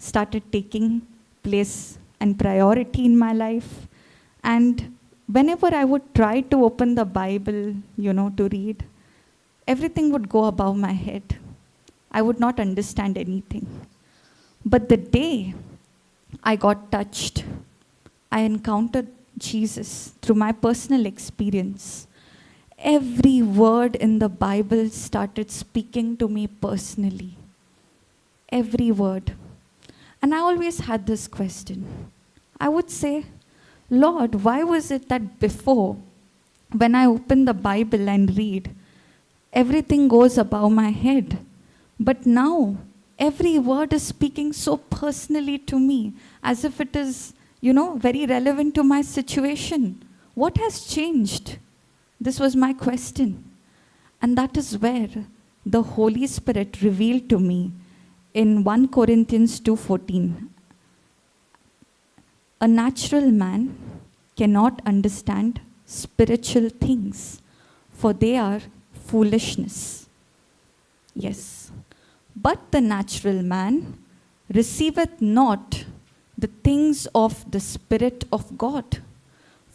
started taking place and priority in my life. And whenever I would try to open the Bible, to read, everything would go above my head. I would not understand anything. But the day I got touched, I encountered Jesus through my personal experience. Every word in the Bible started speaking to me personally. Every word. And I always had this question. I would say, Lord, why was it that before, when I open the Bible and read, everything goes above my head? But now, every word is speaking so personally to me, as if it is, very relevant to my situation. What has changed? This was my question. And that is where the Holy Spirit revealed to me in 1 Corinthians 2:14. A natural man cannot understand spiritual things, for they are foolishness. Yes. But the natural man receiveth not the things of the Spirit of God,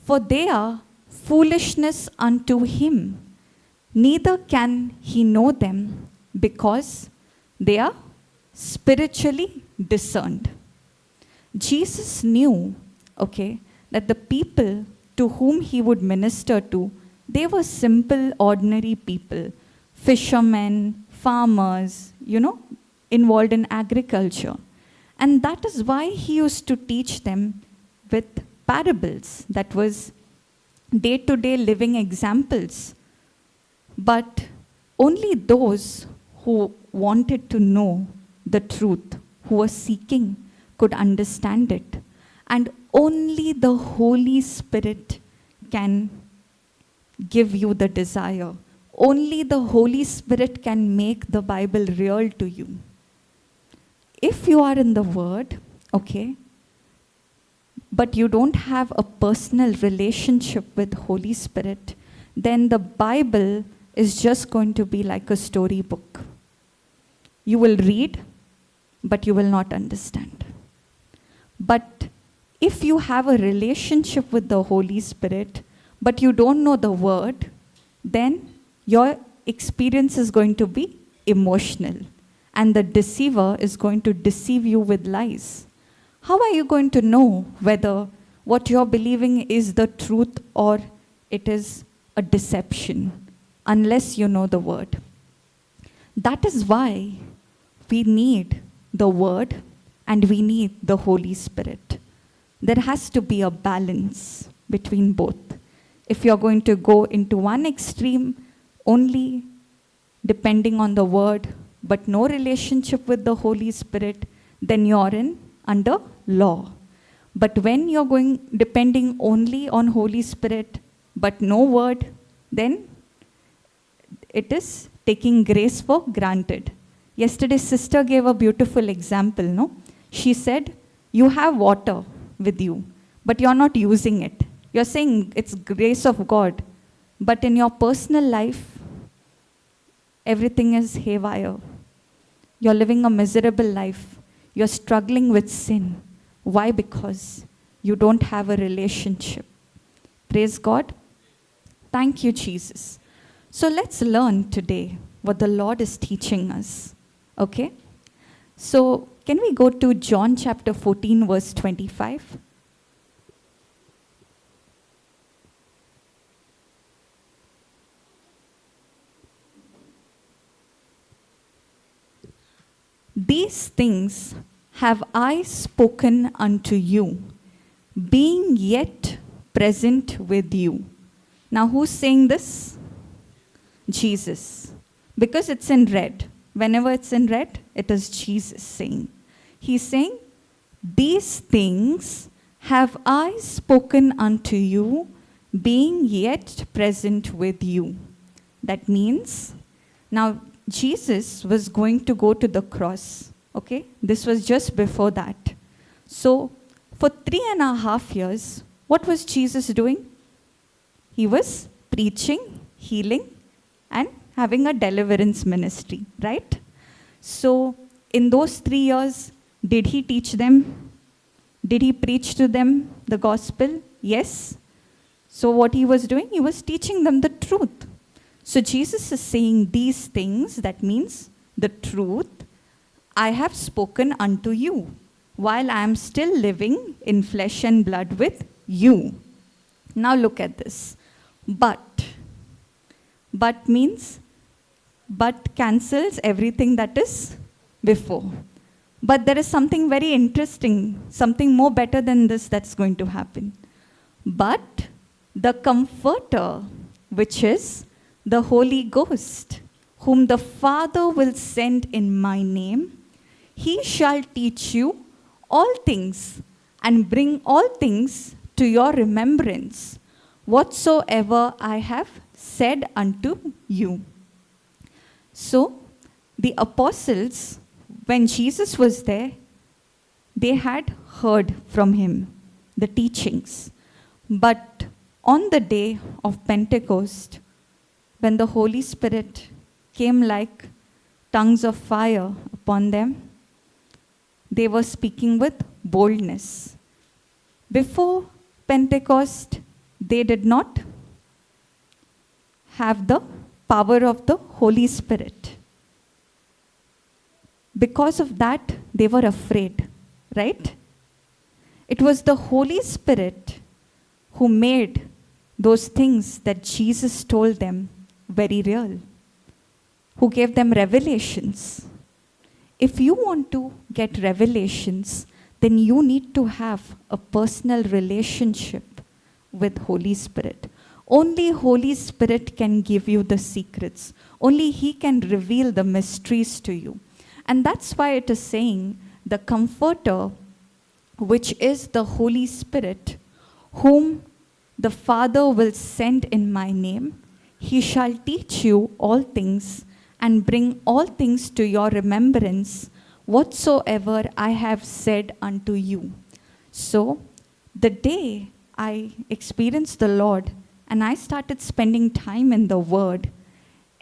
for they are foolishness unto him, neither can he know them, because they are spiritually discerned. Jesus knew, that the people to whom he would minister to, they were simple, ordinary people, fishermen, farmers, involved in agriculture. And that is why he used to teach them with parables. That was day-to-day living examples. But only those who wanted to know the truth, who were seeking, could understand it. And only the Holy Spirit can give you the desire. Only the Holy Spirit can make the Bible real to you. If you are in the Word, but you don't have a personal relationship with Holy Spirit, then the Bible is just going to be like a storybook. You will read, but you will not understand. But if you have a relationship with the Holy Spirit, but you don't know the Word, then your experience is going to be emotional. And the deceiver is going to deceive you with lies. How are you going to know whether what you're believing is the truth or it is a deception, unless you know the Word? That is why we need the Word and we need the Holy Spirit. There has to be a balance between both. If you're going to go into one extreme, only depending on the Word, but no relationship with the Holy Spirit, then you're under law. But when you're depending only on Holy Spirit, but no Word, then it is taking grace for granted. Yesterday, sister gave a beautiful example, no? She said, you have water with you, but you're not using it. You're saying it's grace of God, but in your personal life, everything is haywire. You're living a miserable life. You're struggling with sin. Why? Because you don't have a relationship. Praise God. Thank you, Jesus. So let's learn today what the Lord is teaching us. So can we go to John chapter 14, verse 25? These things have I spoken unto you, being yet present with you. Now, who's saying this? Jesus. Because it's in red. Whenever it's in red, it is Jesus saying. He's saying, these things have I spoken unto you, being yet present with you. That means, now, Jesus was going to go to the cross, This was just before that. So, for 3.5 years, what was Jesus doing? He was preaching, healing, and having a deliverance ministry, right? So, in those 3 years, Did he teach them? Did he preach to them the gospel? Yes. So what he was doing, he was teaching them the truth. So Jesus is saying these things, that means the truth, I have spoken unto you, while I am still living in flesh and blood with you. Now look at this. But means, but cancels everything that is before. But there is something very interesting, something more better than this that's going to happen. But the Comforter, which is the Holy Ghost, whom the Father will send in my name, he shall teach you all things and bring all things to your remembrance, whatsoever I have said unto you. So, the apostles, when Jesus was there, they had heard from him the teachings. But on the day of Pentecost, when the Holy Spirit came like tongues of fire upon them, they were speaking with boldness. Before Pentecost, they did not have the power of the Holy Spirit. Because of that, they were afraid, right? It was the Holy Spirit who made those things that Jesus told them very real, who gave them revelations. If you want to get revelations, then you need to have a personal relationship with Holy Spirit. Only Holy Spirit can give you the secrets. Only He can reveal the mysteries to you. And that's why it is saying, the Comforter, which is the Holy Spirit, whom the Father will send in my name, He shall teach you all things and bring all things to your remembrance, whatsoever I have said unto you. So, the day I experienced the Lord and I started spending time in the Word,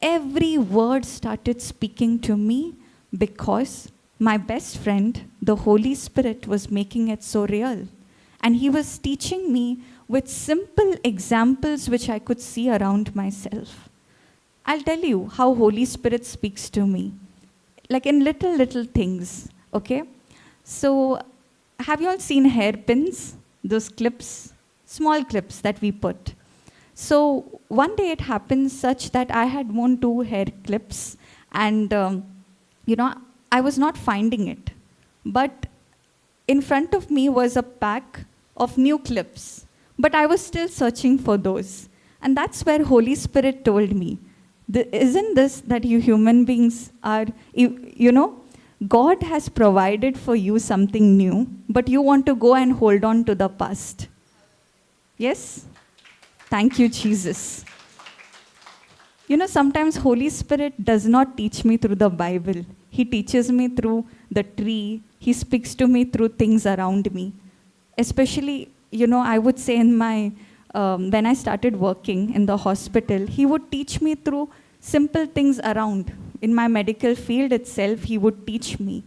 every word started speaking to me because my best friend, the Holy Spirit, was making it so real. And he was teaching me with simple examples which I could see around myself. I'll tell you how Holy Spirit speaks to me, like in little things, okay? So, have you all seen hairpins? Those clips, small clips that we put. So, one day it happened such that I had worn 2 hair clips and, I was not finding it. But in front of me was a pack of new clips. But I was still searching for those. And that's where Holy Spirit told me, isn't this that you human beings are, God has provided for you something new, but you want to go and hold on to the past. Yes? Thank you, Jesus. Sometimes Holy Spirit does not teach me through the Bible. He teaches me through the tree. He speaks to me through things around me. Especially, I would say in my, when I started working in the hospital, he would teach me through simple things around. In my medical field itself, he would teach me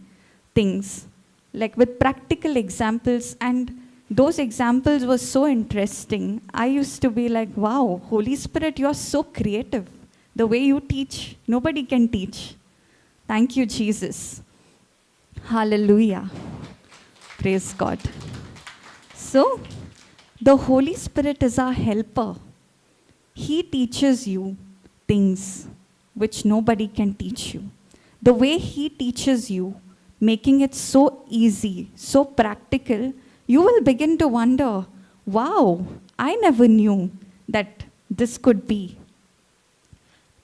things, like with practical examples, and those examples were so interesting. I used to be like, wow, Holy Spirit, you're so creative. The way you teach, nobody can teach. Thank you, Jesus. Hallelujah. Praise God. So, the Holy Spirit is our helper. He teaches you things which nobody can teach you. The way He teaches you, making it so easy, so practical, you will begin to wonder, wow, I never knew that this could be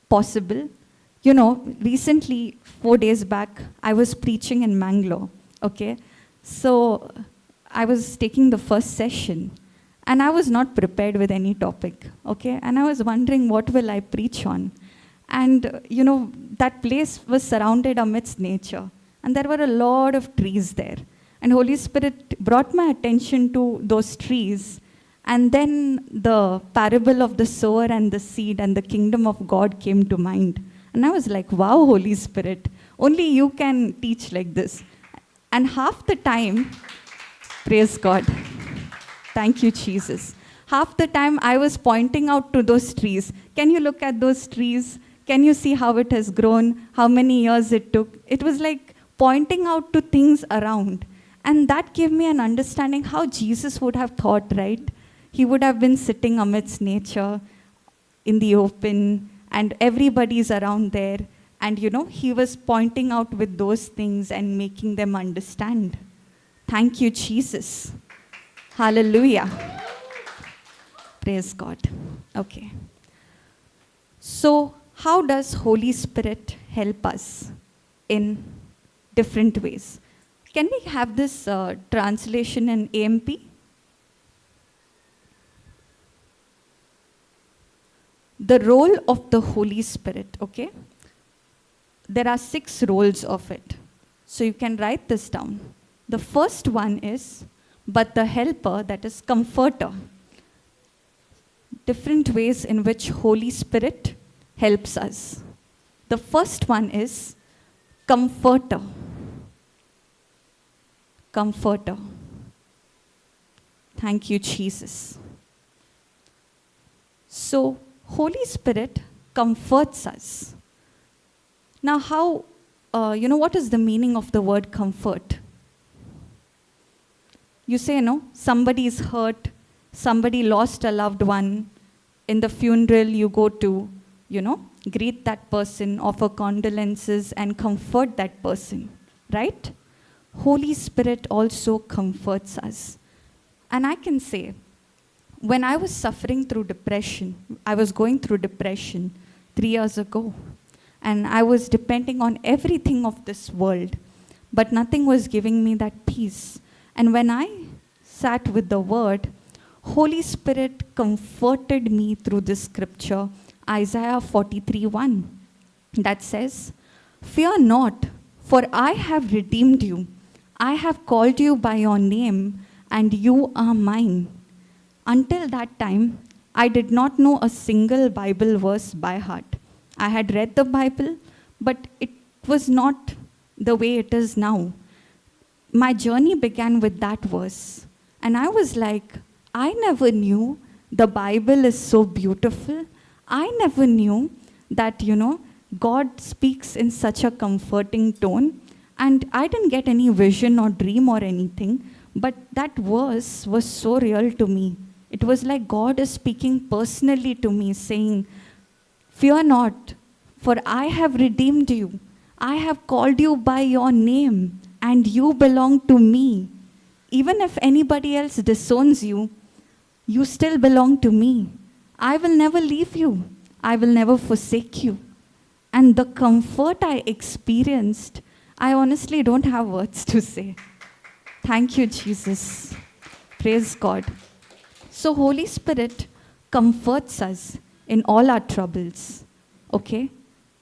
possible. Recently, 4 days back, I was preaching in Mangalore, okay? So, I was taking the first session, and I was not prepared with any topic, okay? And I was wondering, what will I preach on? And, that place was surrounded amidst nature, and there were a lot of trees there. And Holy Spirit brought my attention to those trees, and then the parable of the sower and the seed and the kingdom of God came to mind. And I was like, wow, Holy Spirit, only you can teach like this. And half the time, praise God. Thank you, Jesus. Half the time I was pointing out to those trees. Can you look at those trees? Can you see how it has grown? How many years it took? It was like pointing out to things around. And that gave me an understanding how Jesus would have thought, right? He would have been sitting amidst nature in the open, and everybody's around there. And he was pointing out with those things and making them understand. Thank you, Jesus. Hallelujah. Praise God. Okay. So, how does Holy Spirit help us in different ways? Can we have this translation in AMP? The role of the Holy Spirit, okay? There are 6 roles of it. So you can write this down. The first one is, but the helper, that is comforter. Different ways in which Holy Spirit helps us. The first one is comforter. Comforter. Thank you, Jesus. So, Holy Spirit comforts us. Now, what is the meaning of the word comfort? You say, somebody is hurt, somebody lost a loved one. In the funeral, you go to, greet that person, offer condolences, and comfort that person, right? Holy Spirit also comforts us. And I can say, when I was suffering through depression, I was going through depression 3 years ago, and I was depending on everything of this world, but nothing was giving me that peace. And when I sat with the word, Holy Spirit comforted me through this scripture, Isaiah 43:1, that says, "Fear not, for I have redeemed you. I have called you by your name, and you are mine." Until that time, I did not know a single Bible verse by heart. I had read the Bible, but it was not the way it is now. My journey began with that verse. And I was like, I never knew the Bible is so beautiful. I never knew that, God speaks in such a comforting tone. And I didn't get any vision or dream or anything, but that verse was so real to me. It was like God is speaking personally to me, saying, "Fear not, for I have redeemed you. I have called you by your name, and you belong to me. Even if anybody else disowns you, you still belong to me. I will never leave you. I will never forsake you." And the comfort I experienced, I honestly don't have words to say. Thank you, Jesus. Praise God. So Holy Spirit comforts us in all our troubles. Okay?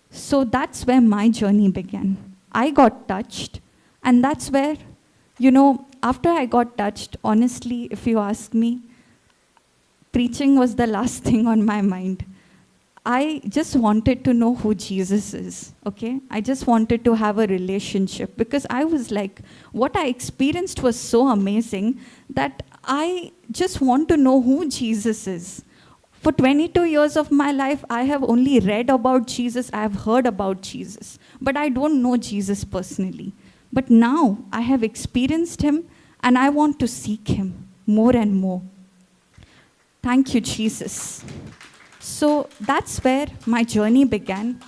So that's where my journey began. I got touched, and that's where, after I got touched, honestly, if you ask me, preaching was the last thing on my mind. I just wanted to know who Jesus is, okay? I just wanted to have a relationship, because I was like, what I experienced was so amazing that I just want to know who Jesus is. For 22 years of my life, I have only read about Jesus, I have heard about Jesus, but I don't know Jesus personally. But now I have experienced him, and I want to seek him more and more. Thank you, Jesus. So that's where my journey began.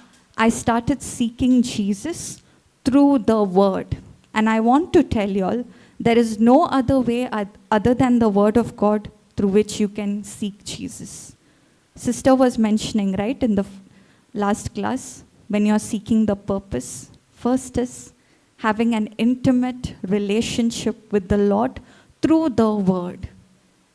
I started seeking Jesus through the Word. And I want to tell you all, there is no other way other than the Word of God through which you can seek Jesus. Sister was mentioning, right, in the last class, when you're seeking the purpose, first is having an intimate relationship with the Lord through the Word.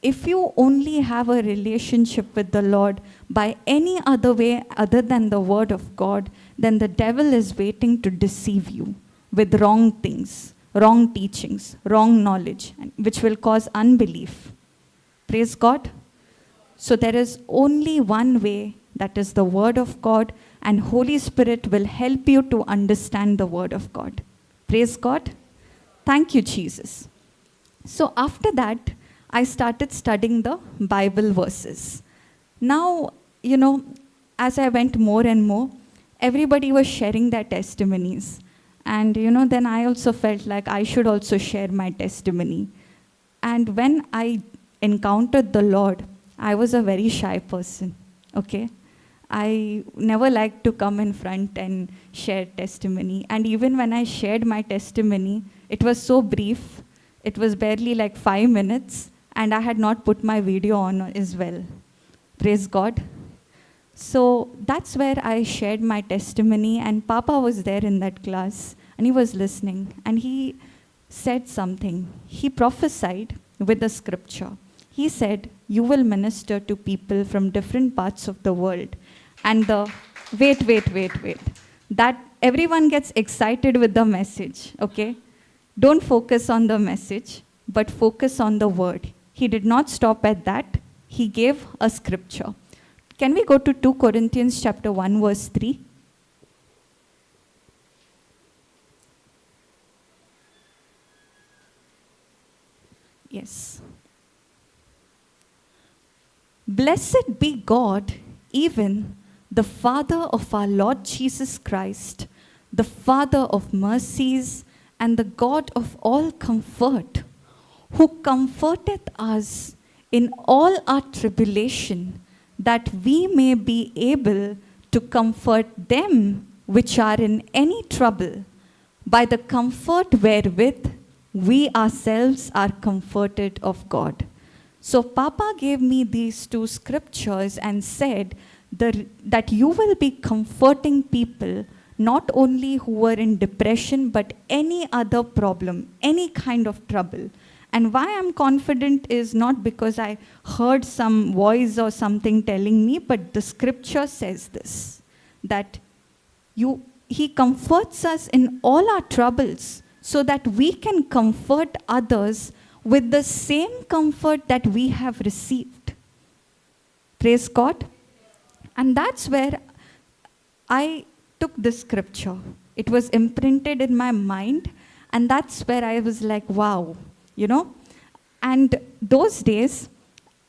If you only have a relationship with the Lord by any other way other than the Word of God, then the devil is waiting to deceive you with wrong things, wrong teachings, wrong knowledge, which will cause unbelief. Praise God. So there is only one way, that is the Word of God, and Holy Spirit will help you to understand the Word of God. Praise God. Thank you, Jesus. So after that, I started studying the Bible verses. Now, as I went more and more, everybody was sharing their testimonies. And, then I also felt like I should also share my testimony. And when I encountered the Lord, I was a very shy person, okay? I never liked to come in front and share testimony. And even when I shared my testimony, it was so brief. It was barely like 5 minutes, and I had not put my video on as well. Praise God. So that's where I shared my testimony, and Papa was there in that class, and he was listening, and he said something. He prophesied with the scripture. He said, you will minister to people from different parts of the world. And wait. That everyone gets excited with the message, okay? Don't focus on the message, but focus on the word. He did not stop at that. He gave a scripture. Can we go to 2 Corinthians chapter 1, verse 3? Yes. Blessed be God, even the Father of our Lord Jesus Christ, the Father of mercies and the God of all comfort, who comforteth us in all our tribulation, that we may be able to comfort them which are in any trouble, by the comfort wherewith we ourselves are comforted of God. So Papa gave me these 2 scriptures and said that you will be comforting people, not only who are in depression, but any other problem, any kind of trouble. And why I'm confident is not because I heard some voice or something telling me, but the scripture says this, that he comforts us in all our troubles so that we can comfort others with the same comfort that we have received. Praise God. And that's where I took this scripture. It was imprinted in my mind, and that's where I was like, wow. And those days,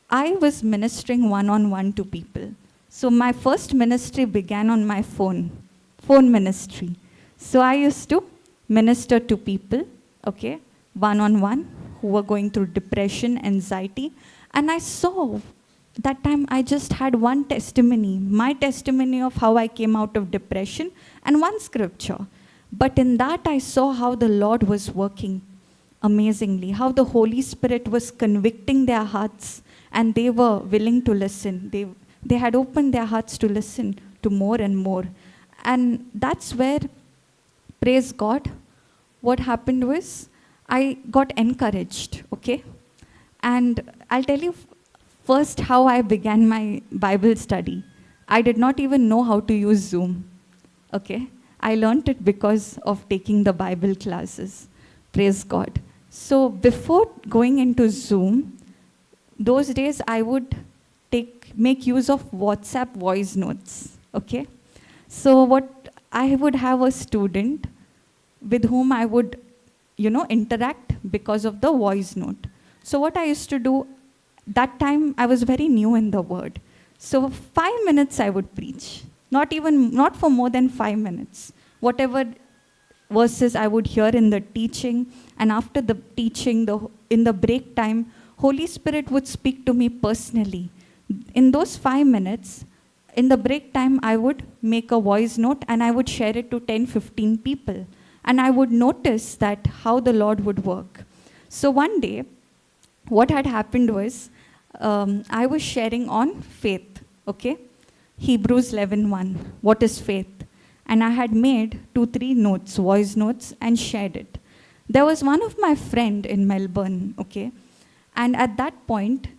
I was ministering one-on-one to people. So my first ministry began on my phone ministry. So I used to minister to people, okay, one-on-one, who were going through depression, anxiety. And I saw, that time I just had one testimony, my testimony of how I came out of depression, and one scripture. But in that I saw how the Lord was working amazingly, how the Holy Spirit was convicting their hearts, and they were willing to listen. They had opened their hearts to listen to more and more. And that's where, praise God, what happened was, I got encouraged, okay? And I'll tell you first how I began my Bible study. I did not even know how to use Zoom, okay? I learned it because of taking the Bible classes. Praise God. So before going into Zoom, those days I would make use of WhatsApp voice notes, okay? So what I would have a student with whom I would, interact because of the voice note. So what I used to do, that time I was very new in the word. So 5 minutes I would preach, not for more than 5 minutes. Whatever verses I would hear in the teaching, and after the teaching, in the break time, Holy Spirit would speak to me personally. In those 5 minutes, in the break time, I would make a voice note and I would share it to 10, 15 people. And I would notice that how the Lord would work. So one day, what had happened was, I was sharing on faith, okay? Hebrews 11:1, what is faith? And I had made 2-3 notes, voice notes, and shared it. There was one of my friend in Melbourne, okay? And at that point,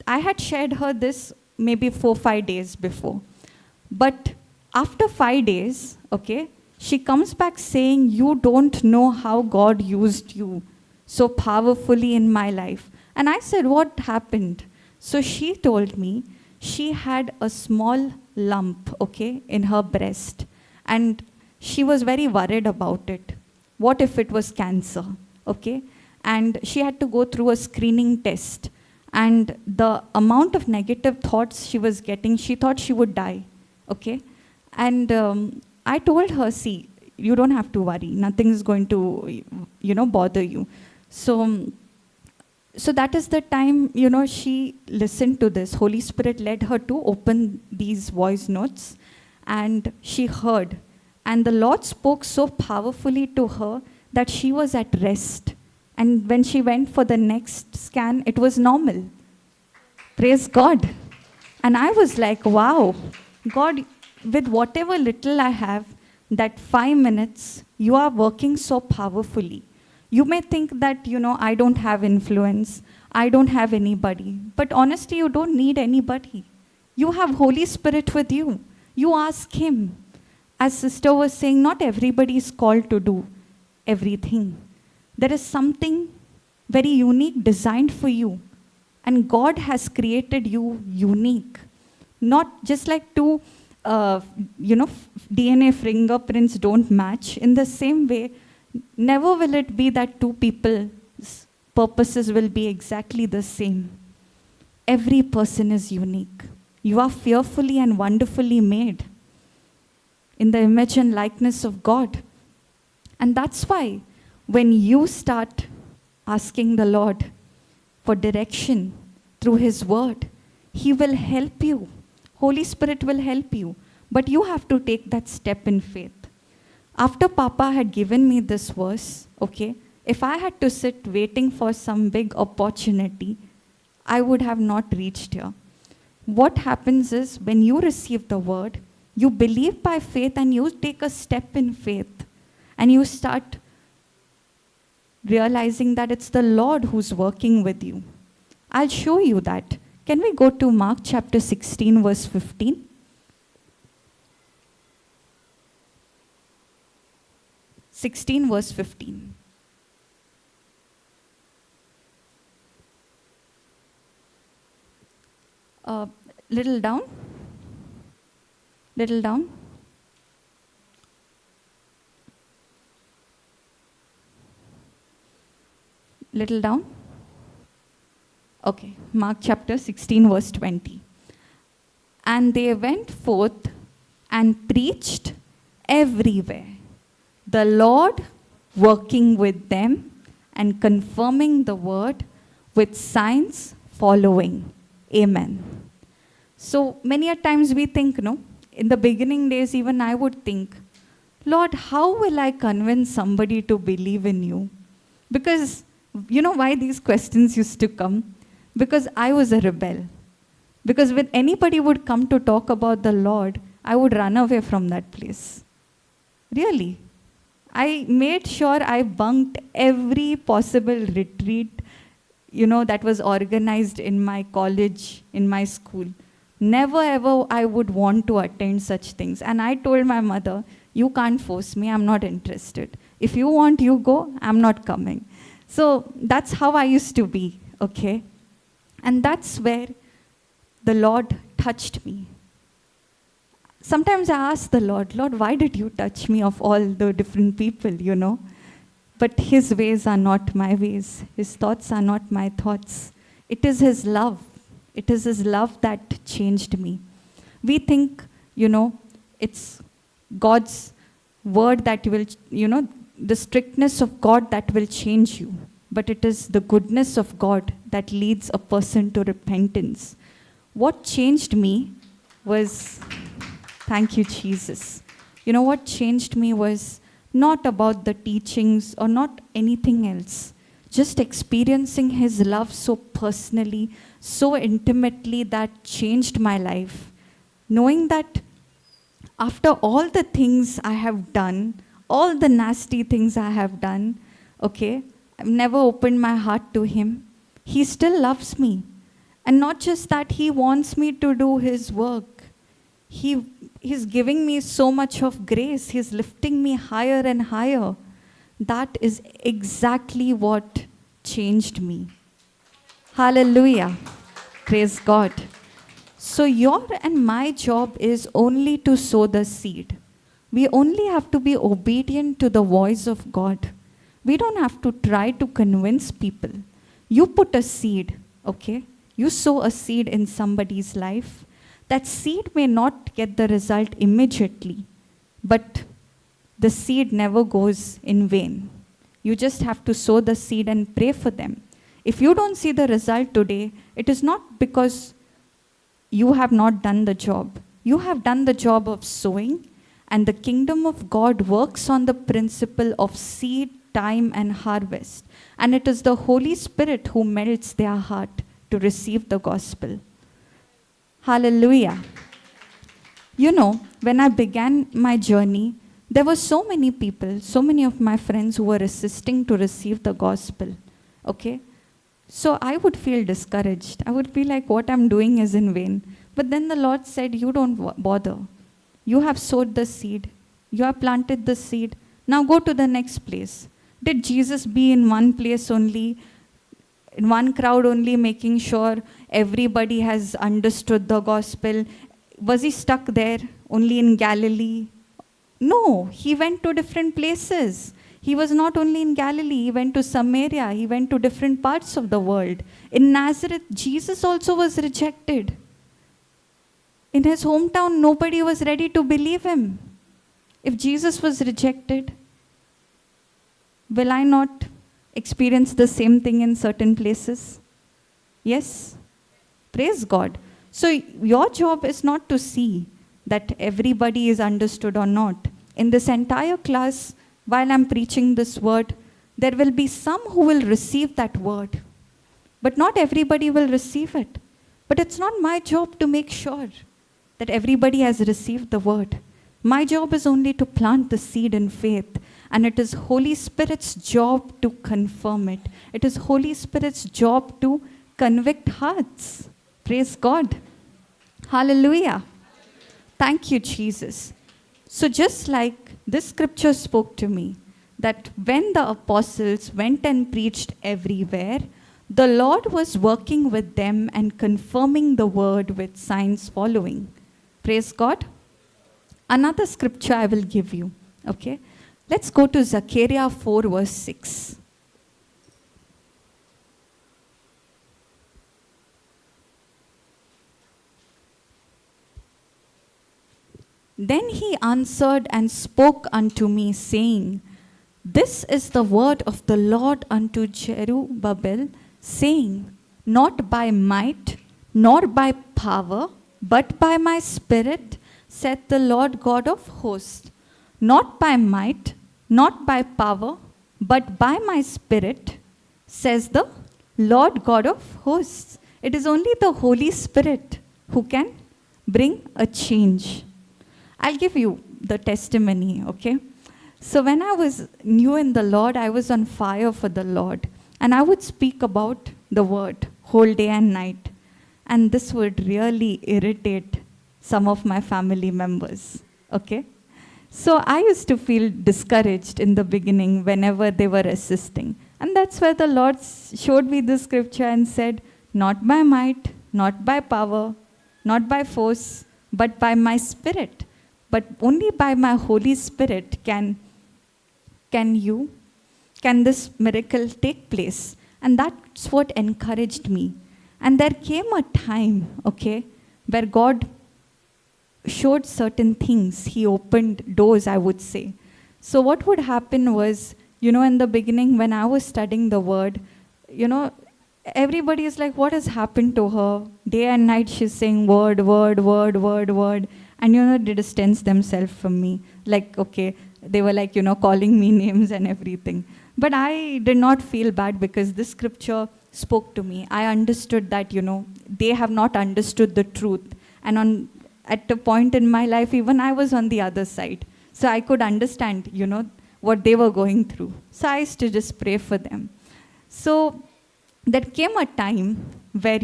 I had shared her this maybe 4-5 days before. But after 5 days, okay, she comes back saying, you don't know how God used you so powerfully in my life. And I said, what happened? So she told me she had a small lump, okay, in her breast. And she was very worried about it. What if it was cancer? okay? And she had to go through a screening test. And the amount of negative thoughts she was getting, she thought she would die, okay? And I told her, see, you don't have to worry. Nothing is going to, bother you. So that is the time, she listened to this. Holy Spirit led her to open these voice notes, and she heard. And the Lord spoke so powerfully to her that she was at rest. And when she went for the next scan, it was normal. Praise God. And I was like, wow, God, with whatever little I have, that 5 minutes, you are working so powerfully. You may think that, I don't have influence, I don't have anybody. But honestly, you don't need anybody. You have Holy Spirit with you. You ask Him. As Sister was saying, not everybody is called to do everything. There is something very unique designed for you. And God has created you unique. Not just like two, DNA fingerprints don't match. In the same way, never will it be that two people's purposes will be exactly the same. Every person is unique. You are fearfully and wonderfully made in the image and likeness of God. And that's why when you start asking the Lord for direction through His word, He will help you. Holy Spirit will help you. But you have to take that step in faith. After Papa had given me this verse, okay, if I had to sit waiting for some big opportunity, I would have not reached here. What happens is when you receive the word, you believe by faith and you take a step in faith. And you start realizing that it's the Lord who's working with you. I'll show you that. Can we go to Mark chapter 16, verse 15? Verse 15. Little down. Little down. Little down. Okay, Mark chapter 16, verse 20. And they went forth and preached everywhere, the Lord working with them and confirming the word with signs following. Amen. So many a times we think, in the beginning days even I would think, Lord, how will I convince somebody to believe in you? Because you know why these questions used to come? Because I was a rebel. Because when anybody would come to talk about the Lord, I would run away from that place. Really. I made sure I bunked every possible retreat, that was organized in my college, in my school. Never ever I would want to attend such things. And I told my mother, you can't force me, I'm not interested. If you want, you go, I'm not coming. So that's how I used to be, okay? And that's where the Lord touched me. Sometimes I ask the Lord, why did you touch me of all the different people, But His ways are not my ways. His thoughts are not my thoughts. It is His love. It is His love that changed me. We think, it's God's word that will, the strictness of God that will change you. But it is the goodness of God that leads a person to repentance. What changed me was, thank you, Jesus. What changed me was not about the teachings or not anything else. Just experiencing His love so personally, so intimately that changed my life. Knowing that after all the things I have done, all the nasty things I have done, okay, I've never opened my heart to Him. He still loves me. And not just that, He wants me to do His work. He's giving me so much of grace. He's lifting me higher and higher. That is exactly what changed me. Hallelujah. Praise God. So your and my job is only to sow the seed. We only have to be obedient to the voice of God. We don't have to try to convince people. You put a seed, okay? You sow a seed in somebody's life. That seed may not get the result immediately, but the seed never goes in vain. You just have to sow the seed and pray for them. If you don't see the result today, it is not because you have not done the job. You have done the job of sowing, and the kingdom of God works on the principle of seed, time, and harvest. And it is the Holy Spirit who melts their heart to receive the gospel. Hallelujah. You know, when I began my journey, there were so many people, so many of my friends who were resisting to receive the gospel. Okay? So I would feel discouraged. I would be like, what I'm doing is in vain. But then the Lord said, you don't bother. You have sowed the seed. You have planted the seed. Now go to the next place. Did Jesus be in one place only, in one crowd only, making sure everybody has understood the gospel? Was he stuck there only in Galilee? No, he went to different places. He was not only in Galilee, he went to Samaria, he went to different parts of the world. In Nazareth, Jesus also was rejected. In his hometown, nobody was ready to believe him. If Jesus was rejected, will I not experience the same thing in certain places? Yes? Praise God. So your job is not to see that everybody is understood or not. In this entire class, while I'm preaching this word, there will be some who will receive that word. But not everybody will receive it. But it's not my job to make sure that everybody has received the word. My job is only to plant the seed in faith. And it is Holy Spirit's job to confirm it. It is Holy Spirit's job to convict hearts. Praise God. Hallelujah. Thank you, Jesus. So just like this scripture spoke to me, that when the apostles went and preached everywhere, the Lord was working with them and confirming the word with signs following. Praise God. Another scripture I will give you. Okay. Let's go to Sequeira 4 verse 6. Then he answered and spoke unto me, saying, This is the word of the Lord unto Zerubbabel, saying, Not by might, nor by power, but by my spirit, saith the Lord God of hosts. Not by might, not by power, but by my spirit, says the Lord God of hosts. It is only the Holy Spirit who can bring a change. I'll give you the testimony, okay? So when I was new in the Lord, I was on fire for the Lord. And I would speak about the word whole day and night. And this would really irritate some of my family members, okay? So I used to feel discouraged in the beginning whenever they were assisting. And that's where the Lord showed me the scripture and said, Not by might, not by power, not by force, but by my spirit. But only by my Holy Spirit can this miracle take place. And that's what encouraged me. And there came a time, okay, where God showed certain things. He opened doors, I would say. So what would happen was, in the beginning when I was studying the word, everybody is like, what has happened to her? Day and night she's saying word, word, word, word, word. And they distance themselves from me. Like, okay, they were like, calling me names and everything. But I did not feel bad because this scripture spoke to me. I understood that, they have not understood the truth. And at a point in my life, even I was on the other side. So I could understand, what they were going through. So I used to just pray for them. So there came a time where,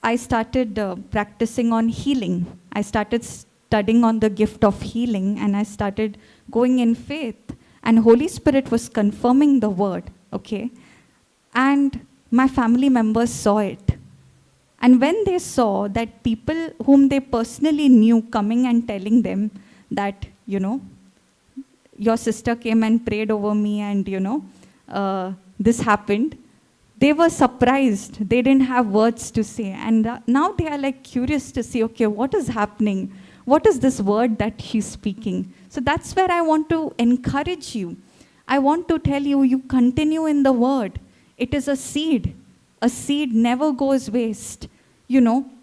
I started practicing on healing. I started studying on the gift of healing, and I started going in faith. And Holy Spirit was confirming the word, okay? And my family members saw it. And when they saw that people whom they personally knew coming and telling them that, your sister came and prayed over me and, this happened, they were surprised. They didn't have words to say. And now they are like curious to see, okay, what is happening? What is this word that she's speaking? So that's where I want to encourage you. I want to tell you, you continue in the word. It is a seed. A seed never goes waste.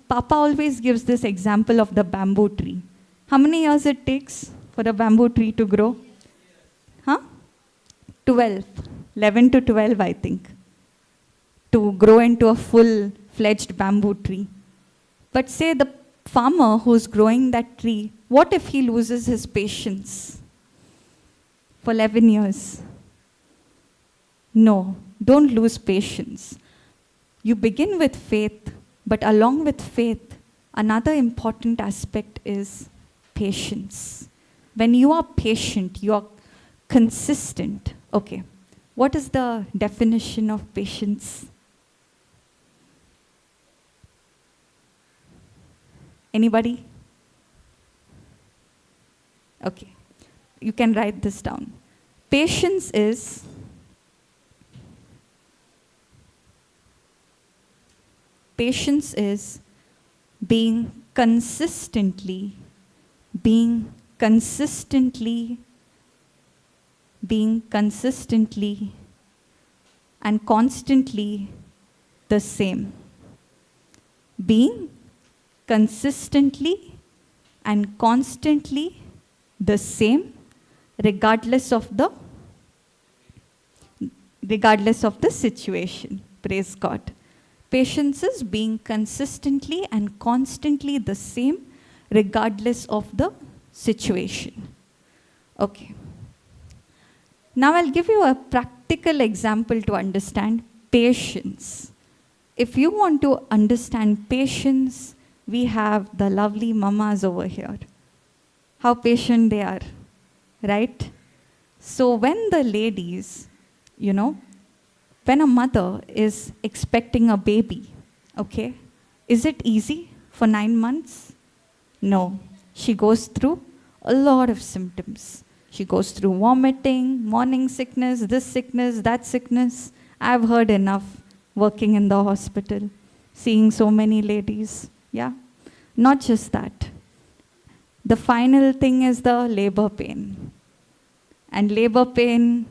Papa always gives this example of the bamboo tree. How many years it takes for a bamboo tree to grow? 12. 11 to 12, I think, to grow into a full-fledged bamboo tree. But say the farmer who's growing that tree, what if he loses his patience for 11 years? No, don't lose patience. You begin with faith, but along with faith, another important aspect is patience. When you are patient, you are consistent. Okay, what is the definition of patience? Anybody? Okay, you can write this down. Patience is being consistently and constantly the same. Being consistently and constantly the same, regardless of the situation. Praise God. Patience is being consistently and constantly the same, regardless of the situation. Okay. Now I'll give you a practical example to understand patience. If you want to understand patience, we have the lovely mamas over here. How patient they are, right? So when the ladies, when a mother is expecting a baby, okay, is it easy for 9 months? No. She goes through a lot of symptoms. She goes through vomiting, morning sickness, this sickness, that sickness. I've heard enough working in the hospital, seeing so many ladies. Yeah, not just that. The final thing is the labor pain. And labor pain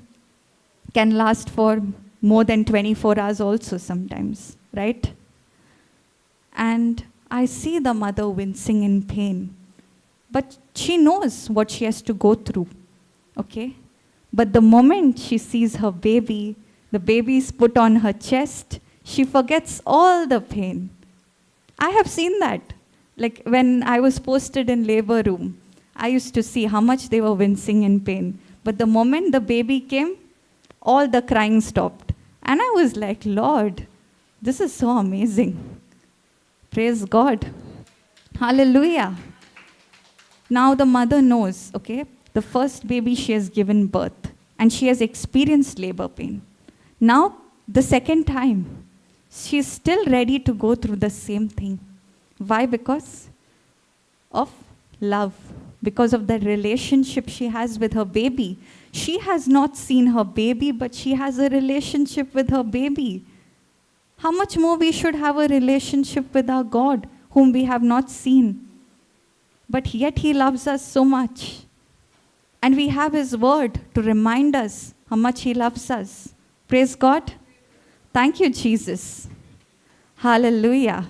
can last for more than 24 hours also sometimes, right? And I see the mother wincing in pain. But she knows what she has to go through, okay? But the moment she sees her baby, the baby is put on her chest, she forgets all the pain. I have seen that. Like when I was posted in labor room, I used to see how much they were wincing in pain. But the moment the baby came, all the crying stopped. And I was like, Lord, this is so amazing. Praise God. Hallelujah. Now the mother knows, okay, the first baby she has given birth and she has experienced labor pain. Now, the second time, she's still ready to go through the same thing. Why? Because of love. Because of the relationship she has with her baby. She has not seen her baby, but she has a relationship with her baby. How much more we should have a relationship with our God, whom we have not seen. But yet He loves us so much. And we have His word to remind us how much He loves us. Praise God. Thank you, Jesus. Hallelujah.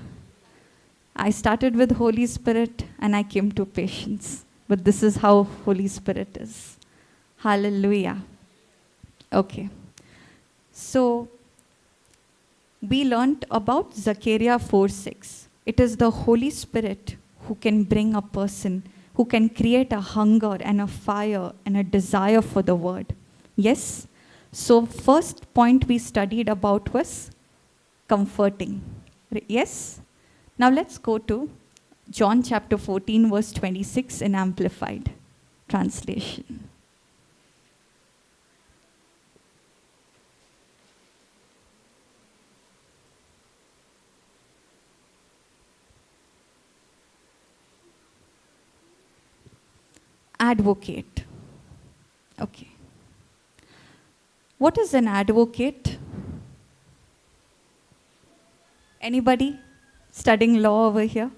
I started with Holy Spirit and I came to patience. But this is how Holy Spirit is. Hallelujah. Okay. So, we learned about Sequeira 4:6. It is the Holy Spirit who can bring a person, who can create a hunger and a fire and a desire for the word. Yes? So first point we studied about was comforting. Yes? Now let's go to John chapter 14 verse 26 in Amplified Translation. Advocate. Okay. What is an advocate? Anybody studying law over here?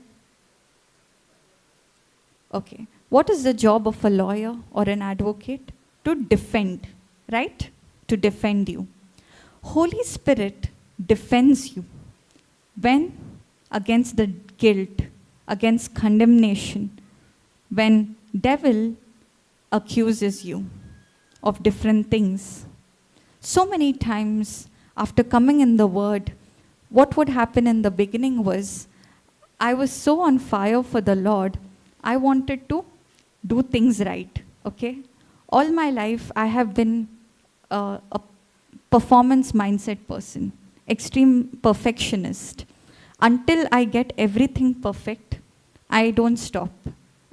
Okay. What is the job of a lawyer or an advocate? To defend, right? To defend you. Holy Spirit defends you. When? Against the guilt, against condemnation, when devil accuses you of different things. So many times after coming in the word, what would happen in the beginning was, I was so on fire for the Lord, I wanted to do things right, okay? All my life I have been a performance mindset person, extreme perfectionist. Until I get everything perfect, I don't stop.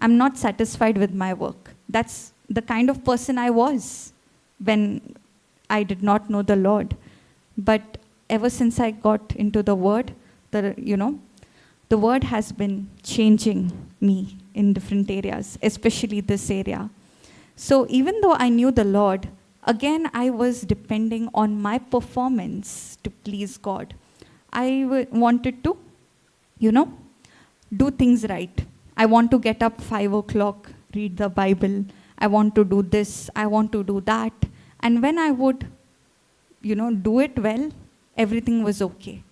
I'm not satisfied with my work. That's the kind of person I was when I did not know the Lord. But ever since I got into the Word, the Word has been changing me in different areas, especially this area. So even though I knew the Lord, again I was depending on my performance to please God. I wanted to, do things right. I want to get up 5 o'clock, read the Bible. I want to do this. I want to do that. And when I would, do it well, everything was okay.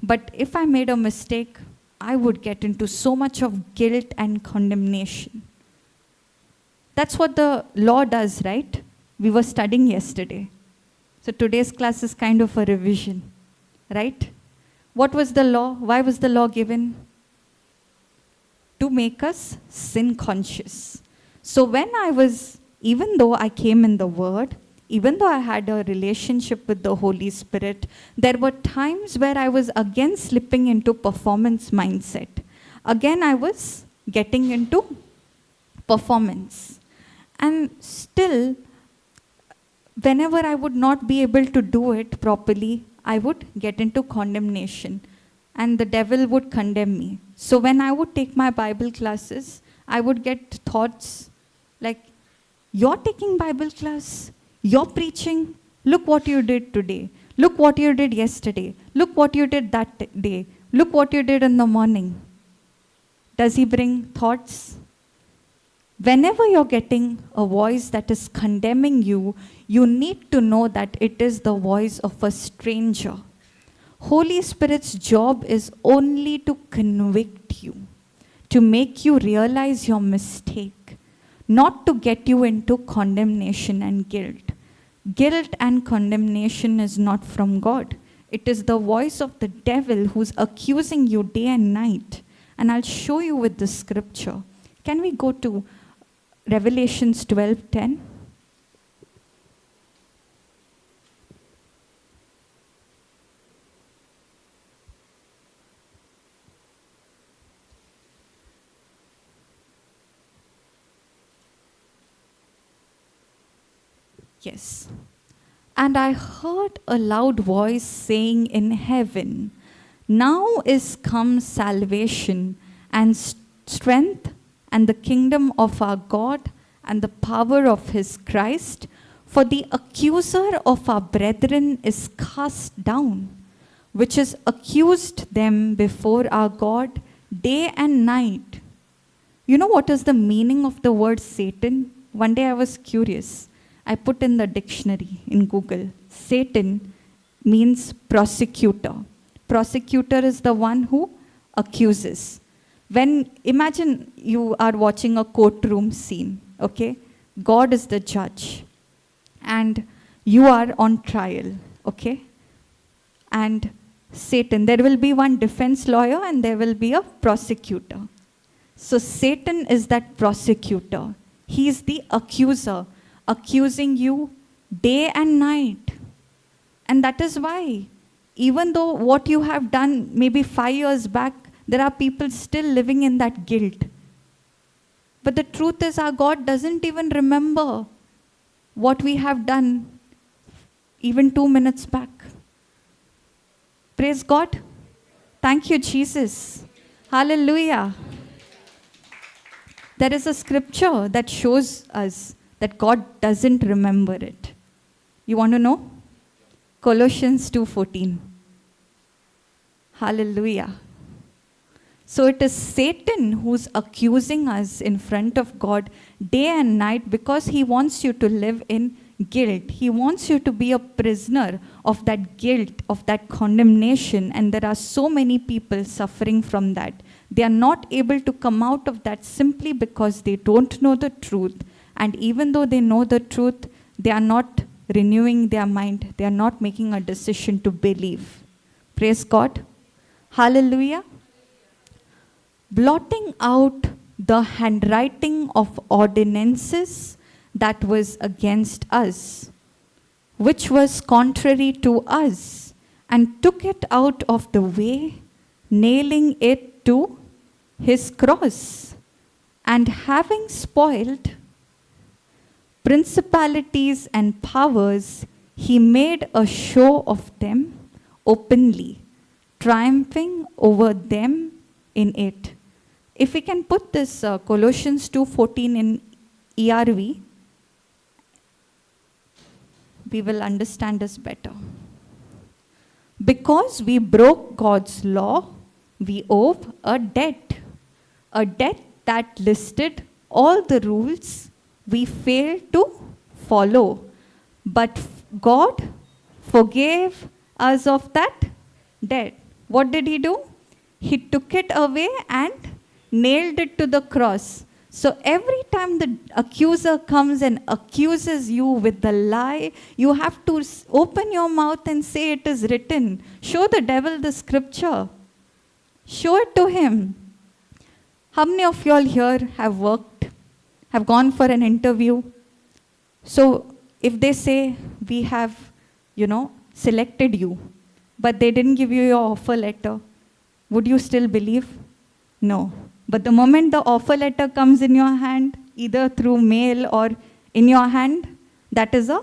But if I made a mistake, I would get into so much of guilt and condemnation. That's what the law does, right? We were studying yesterday. So today's class is kind of a revision, right? What was the law? Why was the law given? To make us sin conscious. So even though I came in the Word, even though I had a relationship with the Holy Spirit, there were times where I was again slipping into performance mindset. Again, I was getting into performance. And still, whenever I would not be able to do it properly, I would get into condemnation. And the devil would condemn me. So when I would take my Bible classes, I would get thoughts like, you're taking Bible class? You're preaching? Look what you did today. Look what you did yesterday. Look what you did that day. Look what you did in the morning. Does he bring thoughts? Whenever you're getting a voice that is condemning you, you need to know that it is the voice of a stranger. Holy Spirit's job is only to convict you, to make you realize your mistake, not to get you into condemnation and guilt. Guilt and condemnation is not from God. It is the voice of the devil who's accusing you day and night. And I'll show you with the scripture. Can we go to Revelations 12:10? Yes. And I heard a loud voice saying in heaven, now is come salvation and strength and the kingdom of our God and the power of his Christ, for the accuser of our brethren is cast down, which has accused them before our God day and night. You know what is the meaning of the word Satan? One day I was curious. I put in the dictionary in Google. Satan means prosecutor. Prosecutor is the one who accuses. Imagine you are watching a courtroom scene, okay? God is the judge. And you are on trial, okay? And Satan, there will be one defense lawyer and there will be a prosecutor. So Satan is that prosecutor. He is the accuser, accusing you day and night. And that is why, even though what you have done maybe 5 years back, there are people still living in that guilt. But the truth is, our God doesn't even remember what we have done even 2 minutes back. Praise God. Thank you, Jesus. Hallelujah. There is a scripture that shows us that God doesn't remember it? You want to know? Colossians 2:14. Hallelujah. So it is Satan who's accusing us in front of God day and night because he wants you to live in guilt. He wants you to be a prisoner of that guilt, of that condemnation. And there are so many people suffering from that. They are not able to come out of that simply because they don't know the truth. And even though they know the truth, they are not renewing their mind. They are not making a decision to believe. Praise God. Hallelujah. Blotting out the handwriting of ordinances that was against us, which was contrary to us, and took it out of the way, nailing it to his cross, and having spoiled principalities and powers, he made a show of them openly, triumphing over them in it. If we can put this Colossians 2:14 in ERV, we will understand this better. Because we broke God's law, we owe a debt that listed all the rules we failed to follow. But God forgave us of that debt. What did he do? He took it away and nailed it to the cross. So every time the accuser comes and accuses you with the lie, you have to open your mouth and say it is written. Show the devil the scripture. Show it to him. How many of you all here have worked, have gone for an interview? So if they say, we have, selected you, but they didn't give you your offer letter, would you still believe? No. But the moment the offer letter comes in your hand, either through mail or in your hand, that is a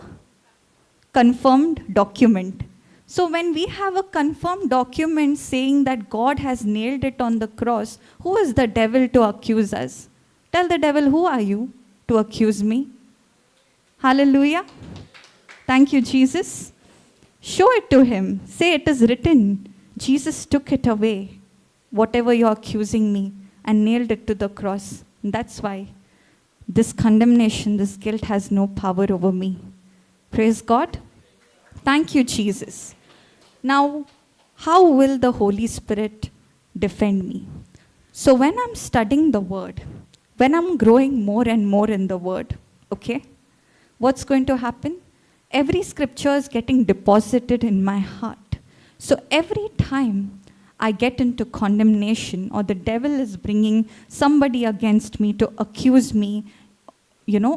confirmed document. So when we have a confirmed document saying that God has nailed it on the cross, who is the devil to accuse us? Tell the devil, who are you to accuse me? Hallelujah. Thank you, Jesus. Show it to him. Say it is written. Jesus took it away, whatever you're accusing me, and nailed it to the cross. And that's why this condemnation, this guilt has no power over me. Praise God. Thank you, Jesus. Now, how will the Holy Spirit defend me? So when I'm studying the Word, when I'm growing more and more in the Word, okay, what's going to happen? Every scripture is getting deposited in my heart. So every time I get into condemnation, or the devil is bringing somebody against me to accuse me,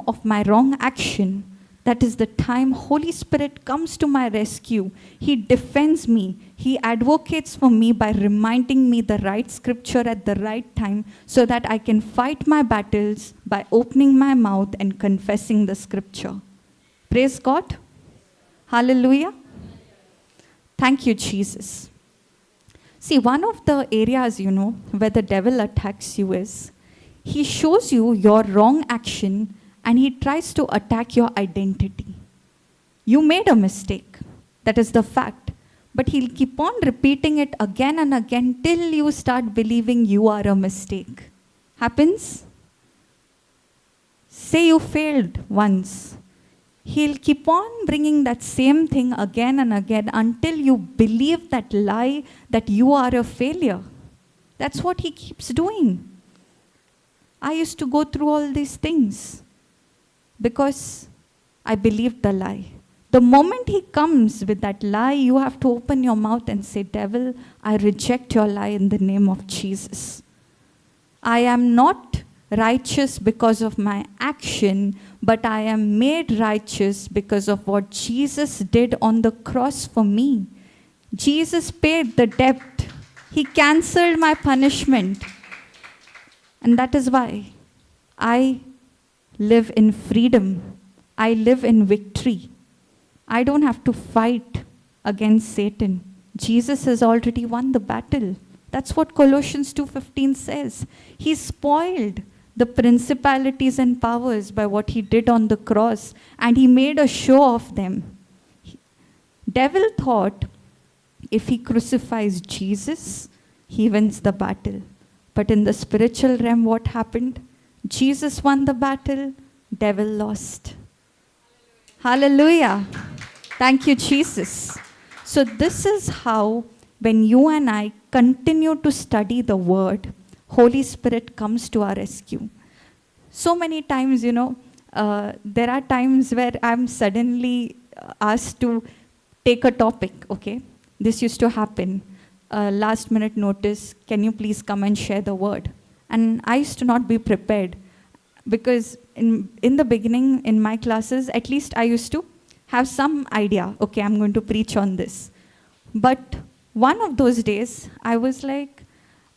of my wrong action, that is the time Holy Spirit comes to my rescue. He defends me. He advocates for me by reminding me the right scripture at the right time so that I can fight my battles by opening my mouth and confessing the scripture. Praise God. Hallelujah. Thank you, Jesus. See, one of the areas, where the devil attacks you is, he shows you your wrong action and he tries to attack your identity. You made a mistake. That is the fact. But he'll keep on repeating it again and again till you start believing you are a mistake. Happens? Say you failed once. He'll keep on bringing that same thing again and again until you believe that lie that you are a failure. That's what he keeps doing. I used to go through all these things because I believed the lie. The moment he comes with that lie, you have to open your mouth and say, devil, I reject your lie in the name of Jesus. I am not righteous because of my action, but I am made righteous because of what Jesus did on the cross for me. Jesus paid the debt. He cancelled my punishment. And that is why I live in freedom. I live in victory. I don't have to fight against Satan. Jesus has already won the battle. That's what Colossians 2:15 says. He spoiled the principalities and powers by what he did on the cross, and he made a show of them. Devil thought if he crucifies Jesus, he wins the battle. But in the spiritual realm, what happened? Jesus won the battle, devil lost. Hallelujah. Thank you, Jesus. So this is how, when you and I continue to study the word, Holy Spirit comes to our rescue. So many times, there are times where I'm suddenly asked to take a topic, okay? This used to happen. Last minute notice, can you please come and share the word? And I used to not be prepared, because in the beginning, in my classes, at least I used to have some idea, okay, I'm going to preach on this. But one of those days, I was like,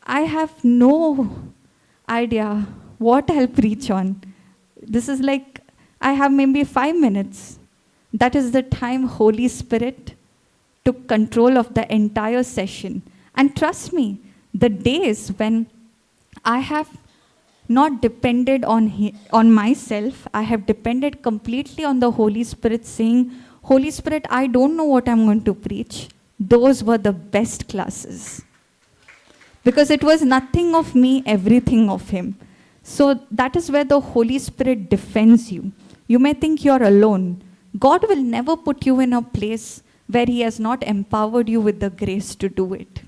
I have no idea what I'll preach on. This is like, I have maybe 5 minutes. That is the time Holy Spirit took control of the entire session. And trust me, the days when I have not depended on myself, I have depended completely on the Holy Spirit, saying, Holy Spirit, I don't know what I'm going to preach. Those were the best classes. Because it was nothing of me, everything of him. So that is where the Holy Spirit defends you. You may think you're alone. God will never put you in a place where he has not empowered you with the grace to do it.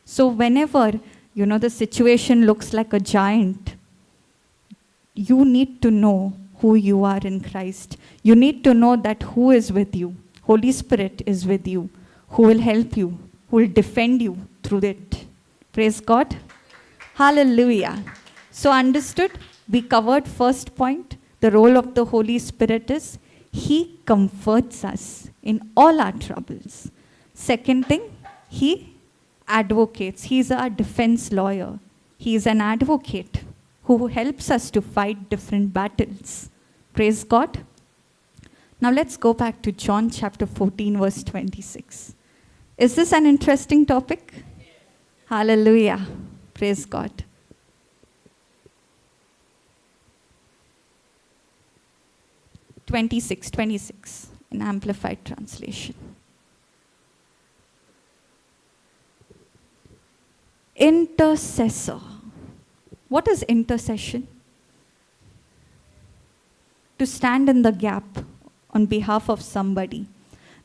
So whenever, the situation looks like a giant, you need to know who you are in Christ. You need to know that who is with you. Holy Spirit is with you, who will help you, who will defend you through it. Praise God. Hallelujah. So understood? We covered first point. The role of the Holy Spirit is he comforts us in all our troubles. Second thing, he advocates. He's our defense lawyer. He is an advocate who helps us to fight different battles. Praise God. Now let's go back to John chapter 14, verse 26. Is this an interesting topic? Hallelujah. Praise God. Twenty-six in Amplified Translation. Intercessor. What is intercession? To stand in the gap on behalf of somebody.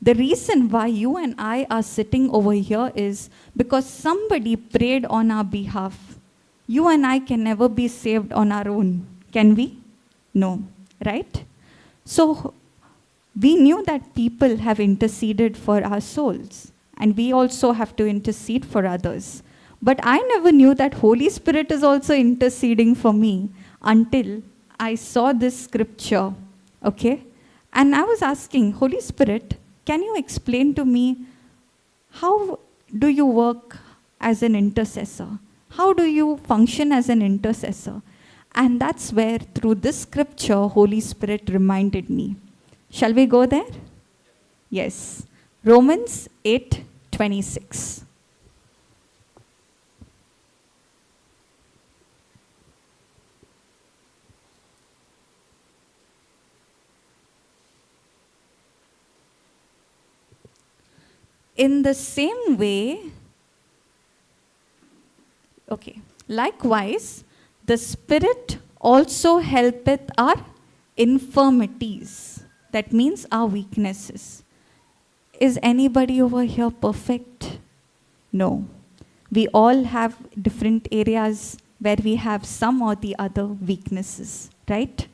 The reason why you and I are sitting over here is because somebody prayed on our behalf. You and I can never be saved on our own. Can we? No. Right? So we knew that people have interceded for our souls, and we also have to intercede for others. But I never knew that Holy Spirit is also interceding for me until I saw this scripture, okay? And I was asking, Holy Spirit, can you explain to me, how do you work as an intercessor? How do you function as an intercessor? And that's where, through this scripture, Holy Spirit reminded me. Shall we go there? Yes. Romans 8:26. In the same way, likewise, the Spirit also helpeth our infirmities. That means our weaknesses. Is anybody over here perfect? No. We all have different areas where we have some or the other weaknesses, right?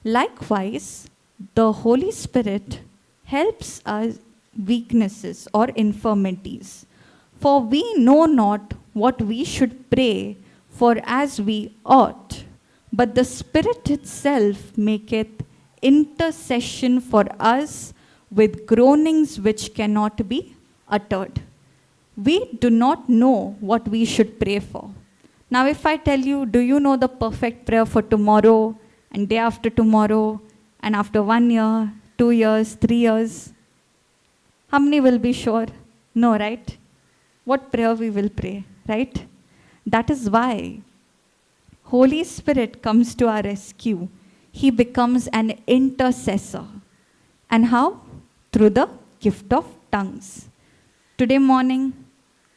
Likewise, the Holy Spirit helps us weaknesses or infirmities. For we know not what we should pray for as we ought, but the Spirit itself maketh intercession for us with groanings which cannot be uttered. We do not know what we should pray for. Now if I tell you, do you know the perfect prayer for tomorrow and day after tomorrow and after 1 year, 2 years, 3 years? How many will be sure? No, right? What prayer we will pray, right? That is why Holy Spirit comes to our rescue. He becomes an intercessor. And how? Through the gift of tongues. Today morning,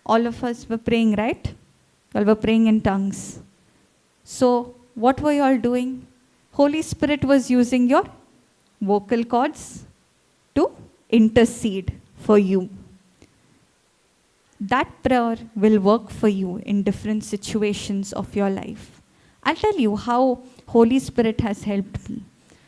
all of us were praying, right? All were praying in tongues. So, what were you all doing? Holy Spirit was using your vocal cords to intercede for you. That prayer will work for you in different situations of your life. I'll tell you how Holy Spirit has helped me.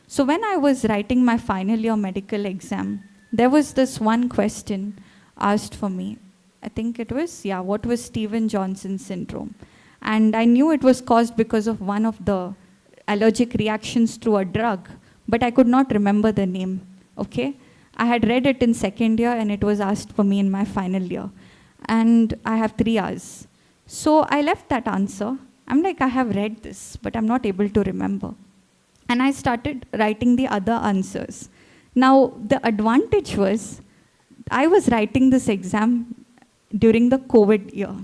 So when I was writing my final year medical exam, there was this one question asked for me. I think it was, what was Stevens-Johnson syndrome? And I knew it was caused because of one of the allergic reactions to a drug, but I could not remember the name, okay? I had read it in second year and it was asked for me in my final year. And I have 3 hours. So I left that answer. I'm like, I have read this, but I'm not able to remember. And I started writing the other answers. Now, the advantage was, I was writing this exam during the COVID year.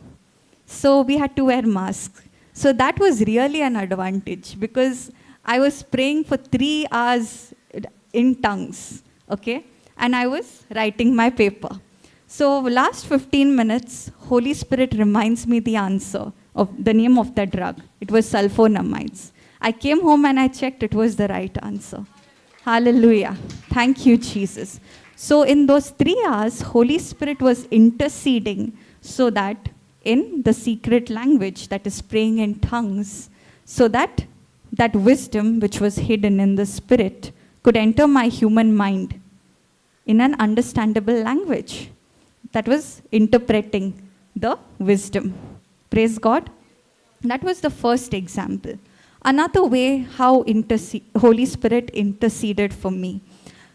So we had to wear masks. So that was really an advantage because I was praying for 3 hours in tongues, okay? And I was writing my paper. So last 15 minutes, Holy Spirit reminds me the answer of the name of the drug. It was sulfonamides. I came home and I checked, it was the right answer. Hallelujah. Thank you, Jesus. So in those 3 hours, Holy Spirit was interceding so that in the secret language, that is praying in tongues, so that that wisdom which was hidden in the Spirit could enter my human mind in an understandable language. That was interpreting the wisdom. Praise God. That was the first example. Another way how Holy Spirit interceded for me.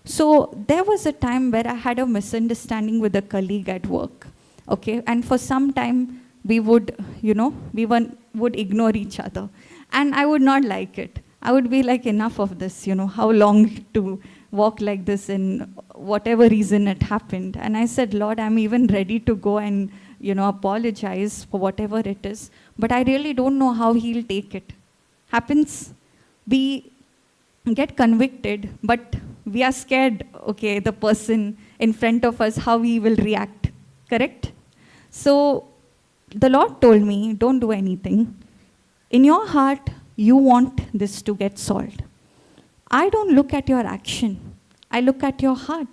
So there was a time where I had a misunderstanding with a colleague at work. Okay, and for some time we would, would ignore each other. And I would not like it. I would be like, enough of this, how long to walk like this in whatever reason it happened. And I said, Lord, I'm even ready to go and, apologize for whatever it is. But I really don't know how he'll take it. Happens, we get convicted, but we are scared, okay, the person in front of us, how he will react, correct? So the Lord told me, don't do anything. In your heart, you want this to get solved. I don't look at your action. I look at your heart.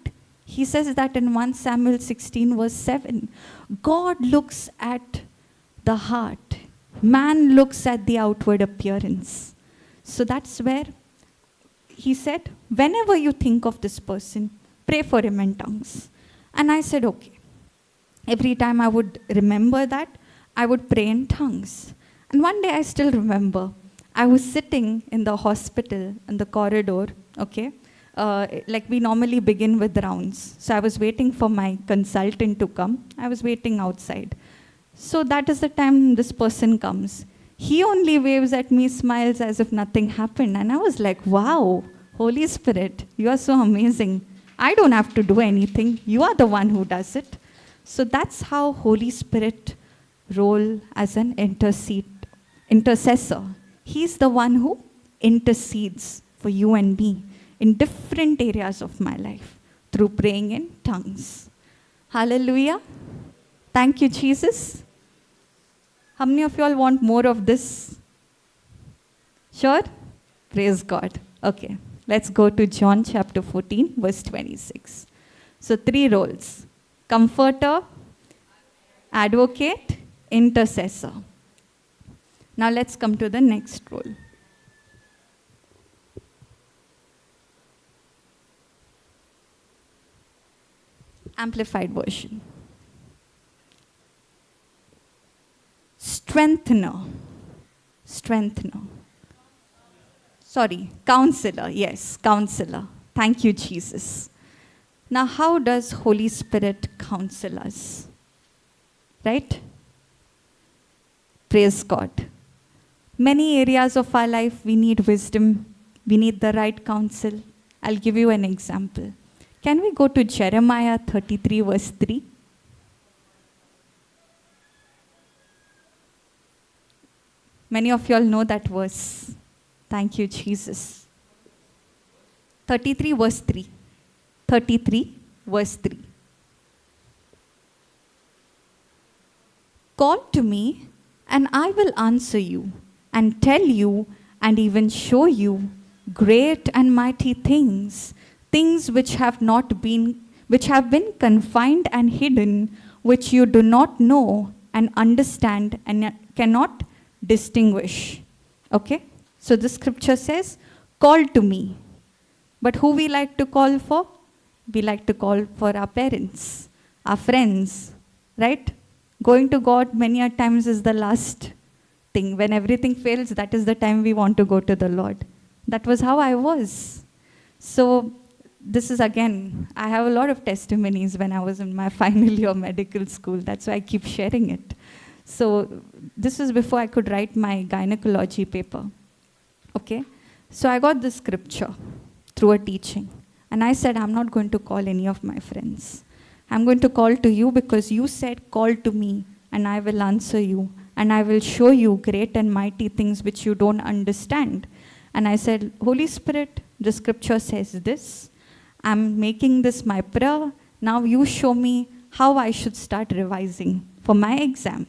He says that in 1 Samuel 16 verse 7. God looks at the heart. Man looks at the outward appearance. So that's where he said, whenever you think of this person, pray for him in tongues. And I said, okay. Every time I would remember that, I would pray in tongues. And one day I still remember, I was sitting in the hospital in the corridor, okay? Like we normally begin with rounds. So I was waiting for my consultant to come. I was waiting outside. So that is the time this person comes. He only waves at me, smiles as if nothing happened. And I was like, wow, Holy Spirit, you are so amazing. I don't have to do anything. You are the one who does it. So that's how Holy Spirit role as an intercessor. He's the one who intercedes for you and me in different areas of my life through praying in tongues. Hallelujah. Thank you, Jesus. How many of you all want more of this? Sure? Praise God. Okay, let's go to John chapter 14, verse 26. So 3 roles. Comforter, advocate, intercessor. Now let's come to the next role. Amplified version. Strengthener. Sorry, counselor. Yes, counselor. Thank you, Jesus. Now, how does Holy Spirit counsel us? Right? Praise God. Many areas of our life, we need wisdom. We need the right counsel. I'll give you an example. Can we go to Jeremiah 33, verse 3? Many of you all know that verse. Thank you, Jesus. 33 verse 3. 33 verse 3. Call to me, and I will answer you, and tell you, and even show you great and mighty things, things which have been confined and hidden, which you do not know and understand and cannot distinguish. Okay? So the scripture says, call to me. But who we like to call for? We like to call for our parents, our friends, right? Going to God many a times is the last thing. When everything fails, that is the time we want to go to the Lord. That was how I was. So this is again, I have a lot of testimonies when I was in my final year medical school. That's why I keep sharing it. So this was before I could write my gynecology paper. Okay? So I got this scripture through a teaching. And I said, I'm not going to call any of my friends. I'm going to call to you because you said, call to me, and I will answer you, and I will show you great and mighty things which you don't understand. And I said, Holy Spirit, the scripture says this. I'm making this my prayer. Now you show me how I should start revising for my exam.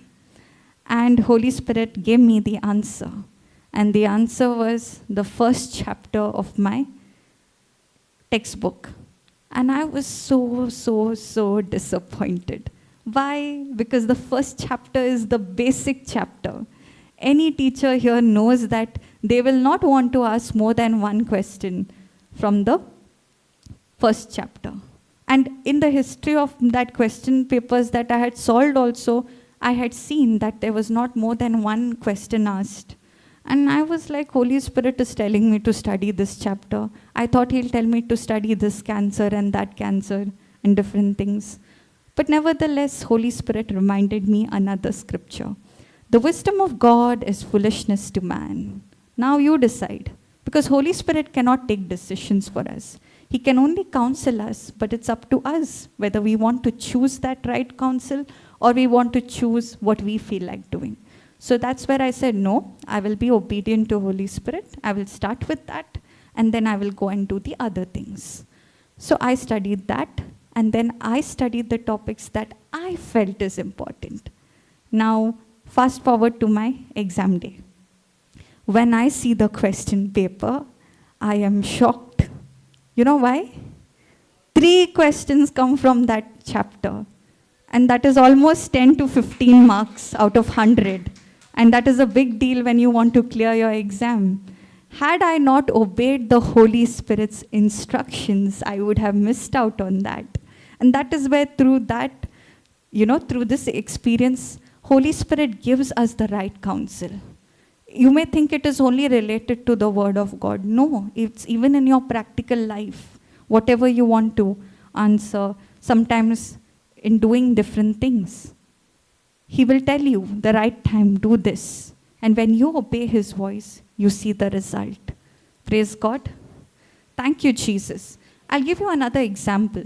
And Holy Spirit gave me the answer. And the answer was the first chapter of my textbook. And I was so disappointed. Why? Because the first chapter is the basic chapter. Any teacher here knows that they will not want to ask more than one question from the first chapter. And in the history of that question papers that I had solved also, I had seen that there was not more than one question asked. And I was like, Holy Spirit is telling me to study this chapter. I thought he'll tell me to study this cancer and that cancer and different things. But nevertheless, Holy Spirit reminded me another scripture. The wisdom of God is foolishness to man. Now you decide. Because Holy Spirit cannot take decisions for us. He can only counsel us, but it's up to us whether we want to choose that right counsel or we want to choose what we feel like doing. So that's where I said, no, I will be obedient to Holy Spirit. I will start with that, and then I will go and do the other things. So I studied that, and then I studied the topics that I felt is important. Now, fast forward to my exam day. When I see the question paper, I am shocked. You know why? 3 questions come from that chapter, and that is almost 10 to 15 marks out of 100. And that is a big deal when you want to clear your exam. Had I not obeyed the Holy Spirit's instructions, I would have missed out on that. And that is where through that, through this experience, Holy Spirit gives us the right counsel. You may think it is only related to the Word of God. No, it's even in your practical life. Whatever you want to answer, sometimes in doing different things. He will tell you the right time, do this. And when you obey His voice, you see the result. Praise God. Thank you, Jesus. I'll give you another example.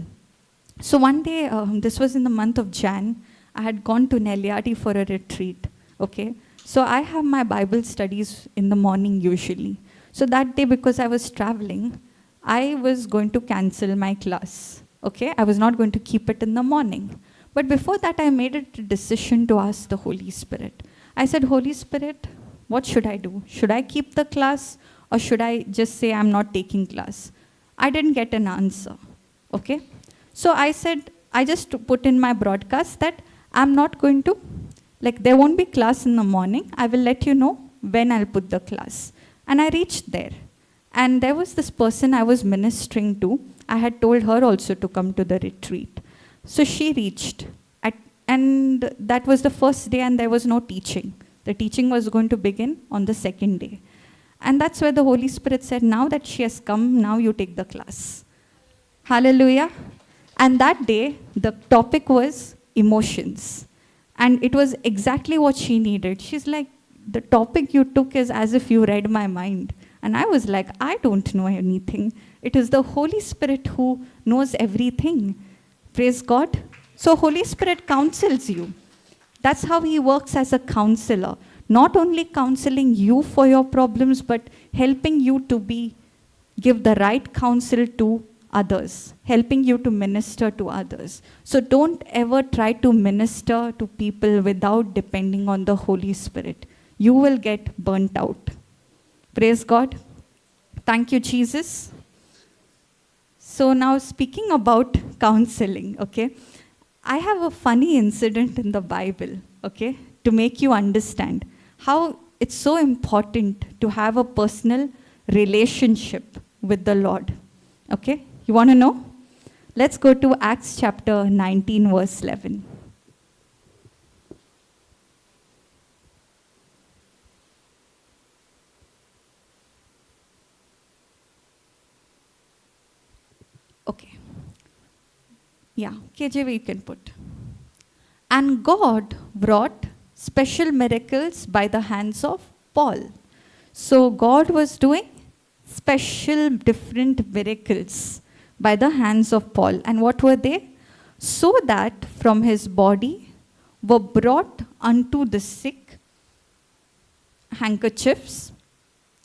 So one day, this was in the month of Jan, I had gone to Nelliyadi for a retreat. Okay. So I have my Bible studies in the morning usually. So that day, because I was traveling, I was going to cancel my class. Okay. I was not going to keep it in the morning. But before that, I made a decision to ask the Holy Spirit. I said, Holy Spirit, what should I do? Should I keep the class or should I just say I'm not taking class? I didn't get an answer. Okay? So I said, I just put in my broadcast that I'm not going to, there won't be class in the morning. I will let you know when I'll put the class. And I reached there. And there was this person I was ministering to. I had told her also to come to the retreat. So she reached, and that was the first day, and there was no teaching. The teaching was going to begin on the second day. And that's where the Holy Spirit said, now that she has come, now you take the class. Hallelujah. And that day, the topic was emotions. And it was exactly what she needed. She's like, the topic you took is as if you read my mind. And I was like, I don't know anything. It is the Holy Spirit who knows everything. Praise God. So Holy Spirit counsels you. That's how He works as a counselor, not only counseling you for your problems, but helping you to give the right counsel to others, helping you to minister to others. So don't ever try to minister to people without depending on the Holy Spirit. You will get burnt out. Praise God. Thank you, Jesus. So now speaking about counseling, okay, I have a funny incident in the Bible, okay, to make you understand how it's so important to have a personal relationship with the Lord. Okay, you want to know? Let's go to Acts chapter 19, verse 11. Okay. Yeah, KJV you can put. And God wrought special miracles by the hands of Paul. So God was doing special different miracles by the hands of Paul. And what were they? So that from his body were brought unto the sick handkerchiefs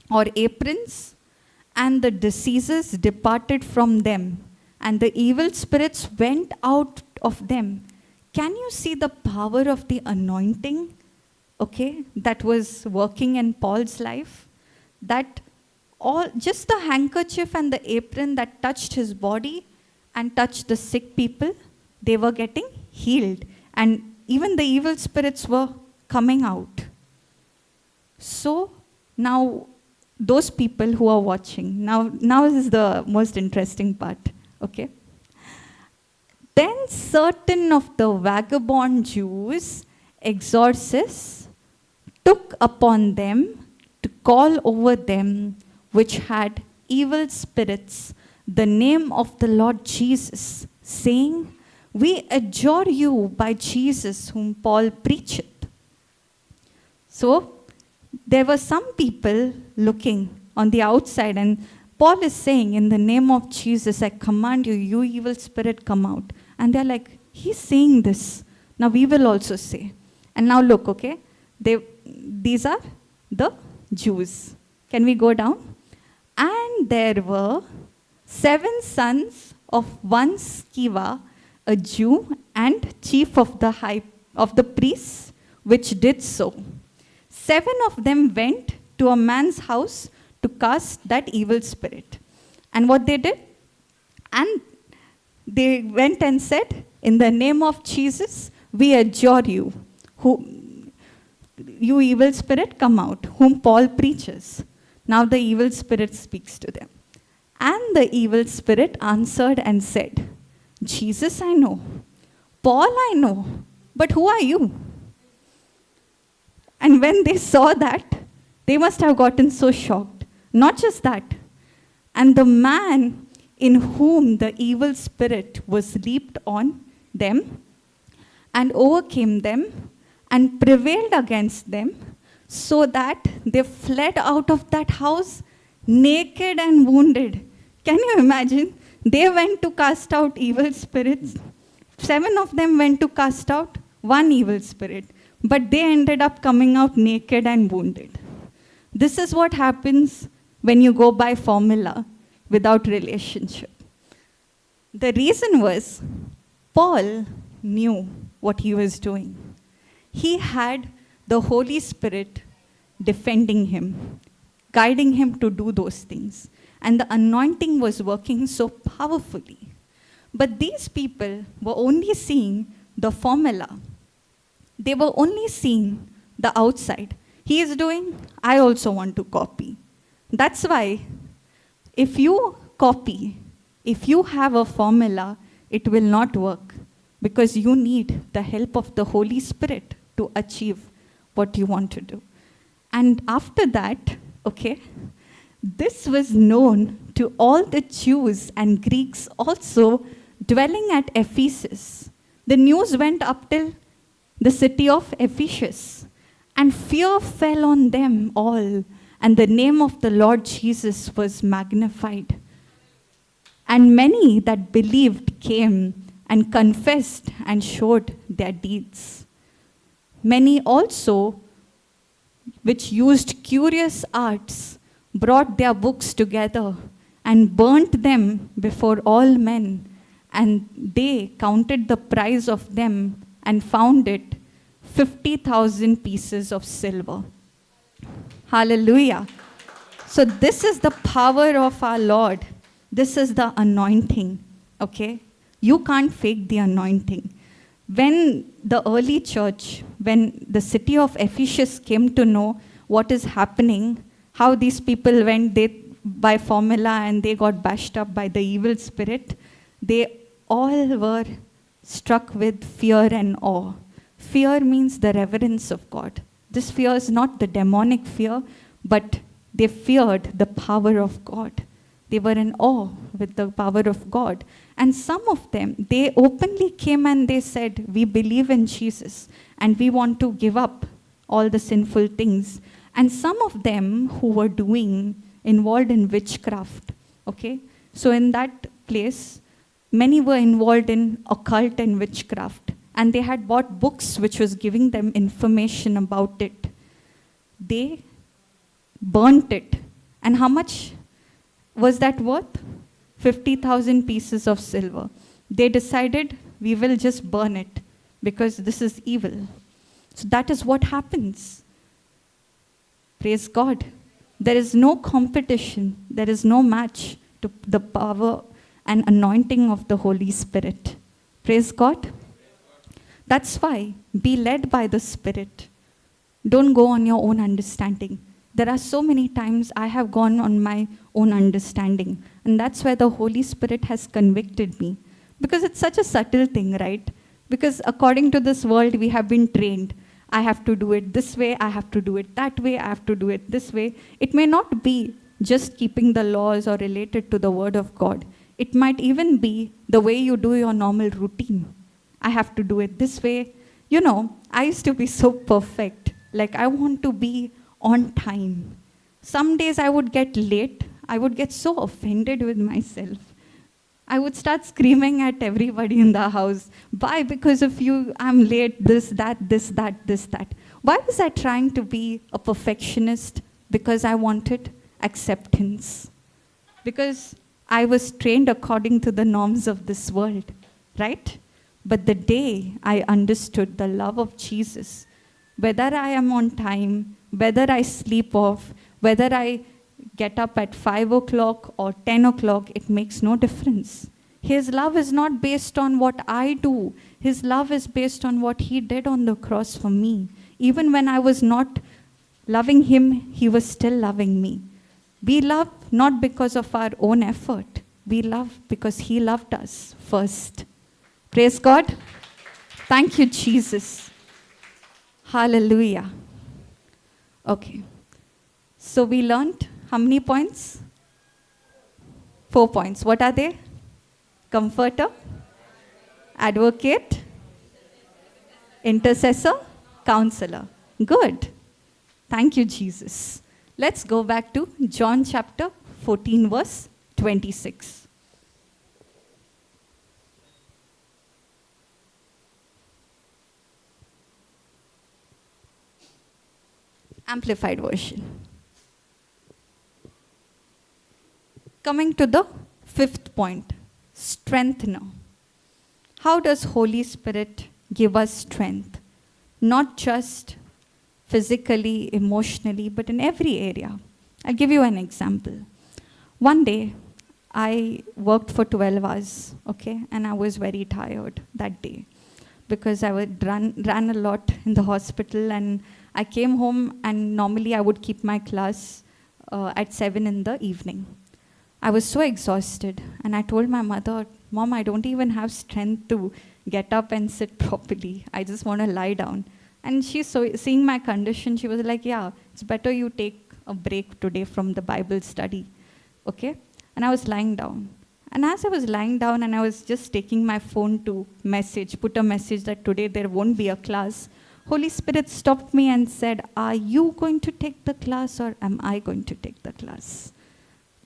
or aprons, and the diseases departed from them, and the evil spirits went out of them. Can you see the power of the anointing, okay, that was working in Paul's life? That just the handkerchief and the apron that touched his body and touched the sick people, they were getting healed. And even the evil spirits were coming out. So now, those people who are watching, now is the most interesting part, okay? Then certain of the vagabond Jews, exorcists, took upon them to call over them which had evil spirits the name of the Lord Jesus, saying, We adjure you by Jesus whom Paul preacheth. So there were some people looking on the outside, and Paul is saying, in the name of Jesus, I command you, you evil spirit, come out. And they're like, he's saying this. Now we will also say. And now look, okay, these are the Jews. Can we go down? And there were 7 sons of one Sequeira, a Jew and chief of the priests, which did so. 7 of them went to a man's house to cast that evil spirit. And what they did? And they went and said, in the name of Jesus, we adjure you, you evil spirit, come out, whom Paul preaches. Now the evil spirit speaks to them. And the evil spirit answered and said, Jesus I know, Paul I know, but who are you? And when they saw that, they must have gotten so shocked. Not just that. And the man in whom the evil spirit was leaped on them and overcame them and prevailed against them, so that they fled out of that house naked and wounded. Can you imagine? They went to cast out evil spirits. 7 of them went to cast out one evil spirit, but they ended up coming out naked and wounded. This is what happens when you go by formula without relationship. The reason was Paul knew what he was doing. He had the Holy Spirit defending him, guiding him to do those things. And the anointing was working so powerfully. But these people were only seeing the formula. They were only seeing the outside. He is doing, I also want to copy. That's why if you copy, if you have a formula, it will not work, because you need the help of the Holy Spirit to achieve what you want to do. And after that, okay, this was known to all the Jews and Greeks also dwelling at Ephesus. The news went up till the city of Ephesus, and fear fell on them all, and the name of the Lord Jesus was magnified. And many that believed came and confessed and showed their deeds. Many also which used curious arts, brought their books together and burnt them before all men, and they counted the price of them and found it 50,000 pieces of silver. Hallelujah. So this is the power of our Lord. This is the anointing, okay? You can't fake the anointing. When the early church, when the city of Ephesus came to know what is happening, how these people went by formula and they got bashed up by the evil spirit, they all were struck with fear and awe. Fear means the reverence of God. This fear is not the demonic fear, but they feared the power of God. They were in awe with the power of God. And some of them, they openly came and they said, we believe in Jesus and we want to give up all the sinful things. And some of them who were involved in witchcraft, okay? So in that place, many were involved in occult and witchcraft. And they had bought books which was giving them information about it. They burnt it. And how much was that worth? 50,000 pieces of silver. They decided, we will just burn it because this is evil. So that is what happens. Praise God. There is no competition. There is no match to the power and anointing of the Holy Spirit. Praise God. That's why, be led by the Spirit. Don't go on your own understanding. There are so many times I have gone on my own understanding. And that's where the Holy Spirit has convicted me. Because it's such a subtle thing, right? Because according to this world, we have been trained. I have to do it this way, I have to do it that way, I have to do it this way. It may not be just keeping the laws or related to the Word of God. It might even be the way you do your normal routine. I have to do it this way. You know, I used to be so perfect. Like, I want to be on time. Some days I would get late. I would get so offended with myself. I would start screaming at everybody in the house. Why? Because of you, I'm late, this, that. Why was I trying to be a perfectionist? Because I wanted acceptance. Because I was trained according to the norms of this world, right? But the day I understood the love of Jesus, whether I am on time, whether I sleep off, whether I get up at 5 o'clock or 10 o'clock, it makes no difference. His love is not based on what I do. His love is based on what he did on the cross for me. Even when I was not loving him, he was still loving me. We love not because of our own effort. We love because he loved us first. Praise God. Thank you, Jesus. Hallelujah. Okay. So we learned how many points? 4 points. What are they? Comforter, advocate, intercessor, counselor. Good. Thank you, Jesus. Let's go back to John chapter 14, verse 26. Amplified version. Coming to the 5th point, strengthener. How does Holy Spirit give us strength? Not just physically, emotionally, but in every area. I'll give you an example. One day, I worked for 12 hours, okay, and I was very tired that day because I would ran a lot in the hospital, and I came home, and normally I would keep my class at 7 in the evening. I was so exhausted, and I told my mother, Mom, I don't even have strength to get up and sit properly. I just want to lie down. And seeing my condition, she was like, yeah, it's better you take a break today from the Bible study, okay? And I was lying down. And as I was lying down and I was just taking my phone to put a message that today there won't be a class, Holy Spirit stopped me and said, are you going to take the class or am I going to take the class?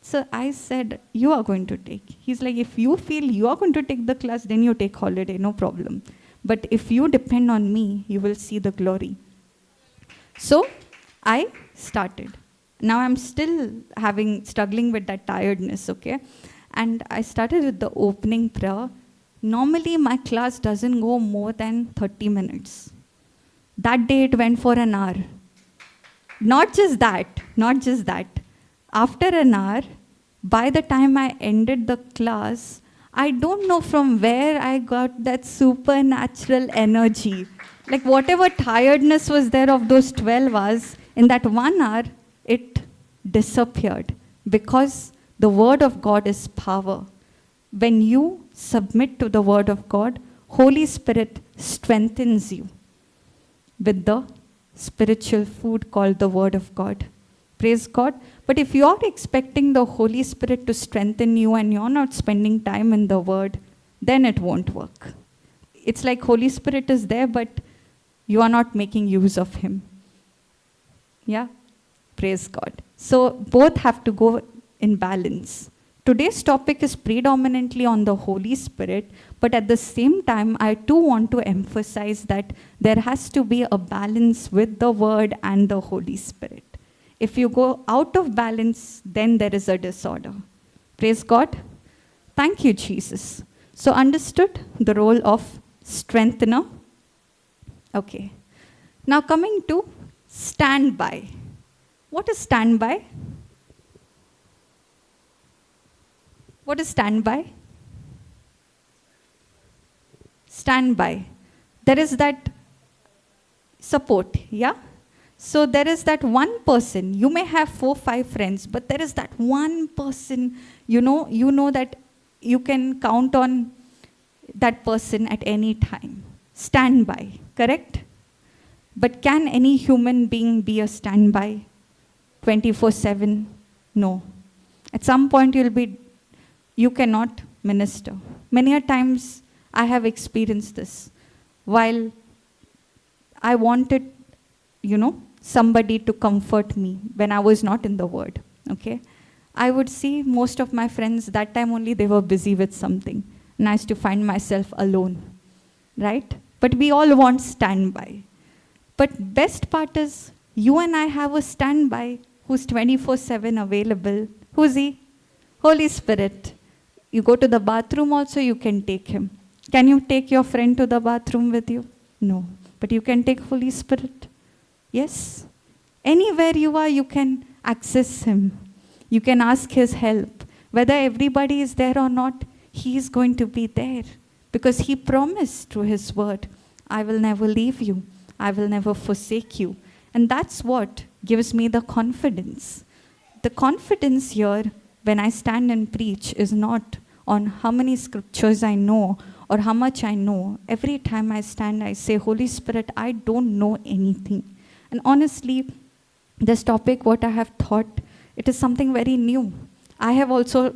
So I said, you are going to take. He's like, if you feel you are going to take the class, then you take holiday, no problem. But if you depend on me, you will see the glory. So I started. Now I'm still struggling with that tiredness, okay? And I started with the opening prayer. Normally my class doesn't go more than 30 minutes. That day it went for an hour. Not just that. After an hour, by the time I ended the class, I don't know from where I got that supernatural energy. Like whatever tiredness was there of those 12 hours, in that 1 hour, it disappeared. Because the word of God is power. When you submit to the word of God, Holy Spirit strengthens you with the spiritual food called the word of God. Praise God. But if you're expecting the Holy Spirit to strengthen you and you're not spending time in the word, then it won't work. It's like Holy Spirit is there, but you are not making use of him. Yeah? Praise God. So both have to go in balance. Today's topic is predominantly on the Holy Spirit, but at the same time, I too want to emphasize that there has to be a balance with the Word and the Holy Spirit. If you go out of balance, then there is a disorder. Praise God. Thank you, Jesus. So understood the role of strengthener. Okay. Now coming to standby. What is standby? What is standby? Standby. There is that support, yeah? So there is that one person. You may have 4, 5 friends, but there is that one person, you know that you can count on that person at any time. Standby, correct? But can any human being be a standby 24/7? No. At some point you cannot minister. Many a times I have experienced this. While I wanted, somebody to comfort me when I was not in the word, okay? I would see most of my friends, that time only they were busy with something. And I used to find myself alone, right? But we all want standby. But best part is, you and I have a standby who's 24/7 available. Who's he? Holy Spirit. You go to the bathroom also, you can take him. Can you take your friend to the bathroom with you? No. But you can take Holy Spirit. Yes. Anywhere you are, you can access him. You can ask his help. Whether everybody is there or not, he is going to be there. Because he promised through his word, I will never leave you. I will never forsake you. And that's what gives me the confidence. The confidence here, when I stand and preach, is not on how many scriptures I know or how much I know. Every time I stand, I say, Holy Spirit, I don't know anything. And honestly, this topic, what I have thought, it is something very new. I have also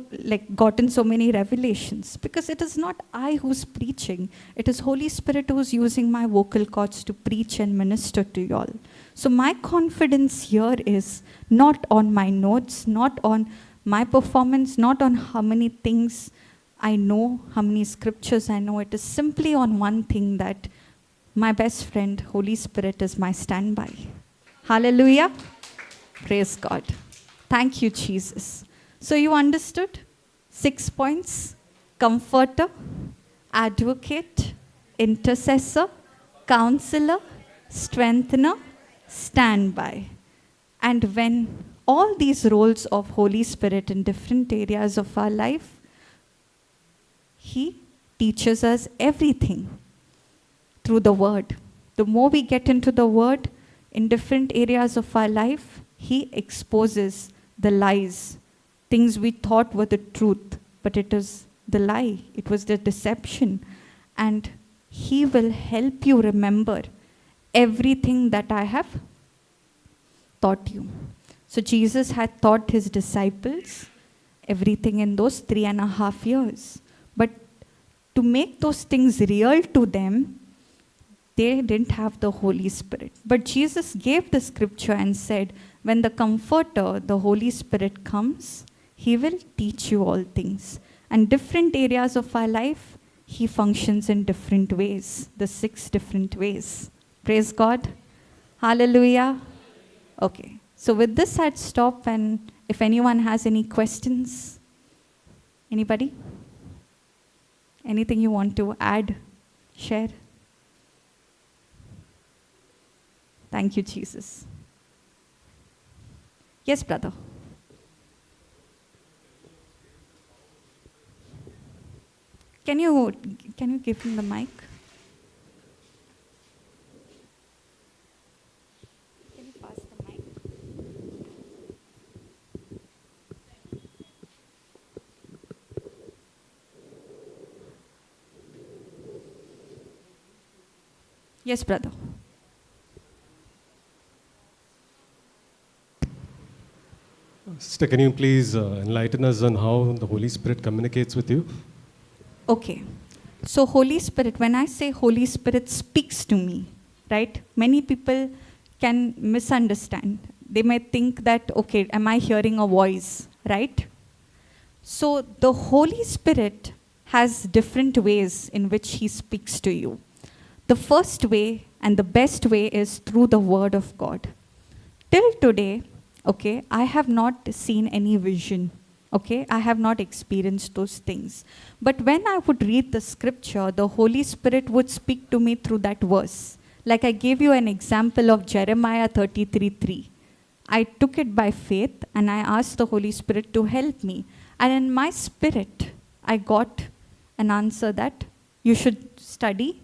gotten so many revelations because it is not I who's preaching. It is Holy Spirit who's using my vocal cords to preach and minister to you all. So my confidence here is not on my notes, not on my performance, not on how many things I know, how many scriptures I know. It is simply on one thing, that my best friend, Holy Spirit, is my standby. Hallelujah. Praise God. Thank you, Jesus. So you understood 6 points: comforter, advocate, intercessor, counselor, strengthener, standby. And when all these roles of Holy Spirit in different areas of our life, he teaches us everything through the word. The more we get into the word in different areas of our life, he exposes the lies. Things we thought were the truth, but it is the lie. It was the deception. And he will help you remember everything that I have taught you. So Jesus had taught his disciples everything in those 3.5 years. But to make those things real to them, they didn't have the Holy Spirit. But Jesus gave the scripture and said, when the Comforter, the Holy Spirit comes, he will teach you all things. And different areas of our life, he functions in different ways, the 6 different ways. Praise God. Hallelujah. Okay. So with this, I'd stop, and if anyone has any questions, anybody? Anything you want to add, share? Thank you, Jesus. Yes, brother. Can you give him the mic? Can you pass the mic? Yes, brother. Sister, can you please enlighten us on how the Holy Spirit communicates with you? Okay. So Holy Spirit, when I say Holy Spirit speaks to me, right? Many people can misunderstand. They may think that, okay, am I hearing a voice, right? So the Holy Spirit has different ways in which he speaks to you. The first way and the best way is through the Word of God. Till today, okay, I have not seen any vision. Okay, I have not experienced those things. But when I would read the scripture, the Holy Spirit would speak to me through that verse. Like I gave you an example of Jeremiah 33:3. I took it by faith and I asked the Holy Spirit to help me. And in my spirit, I got an answer that you should study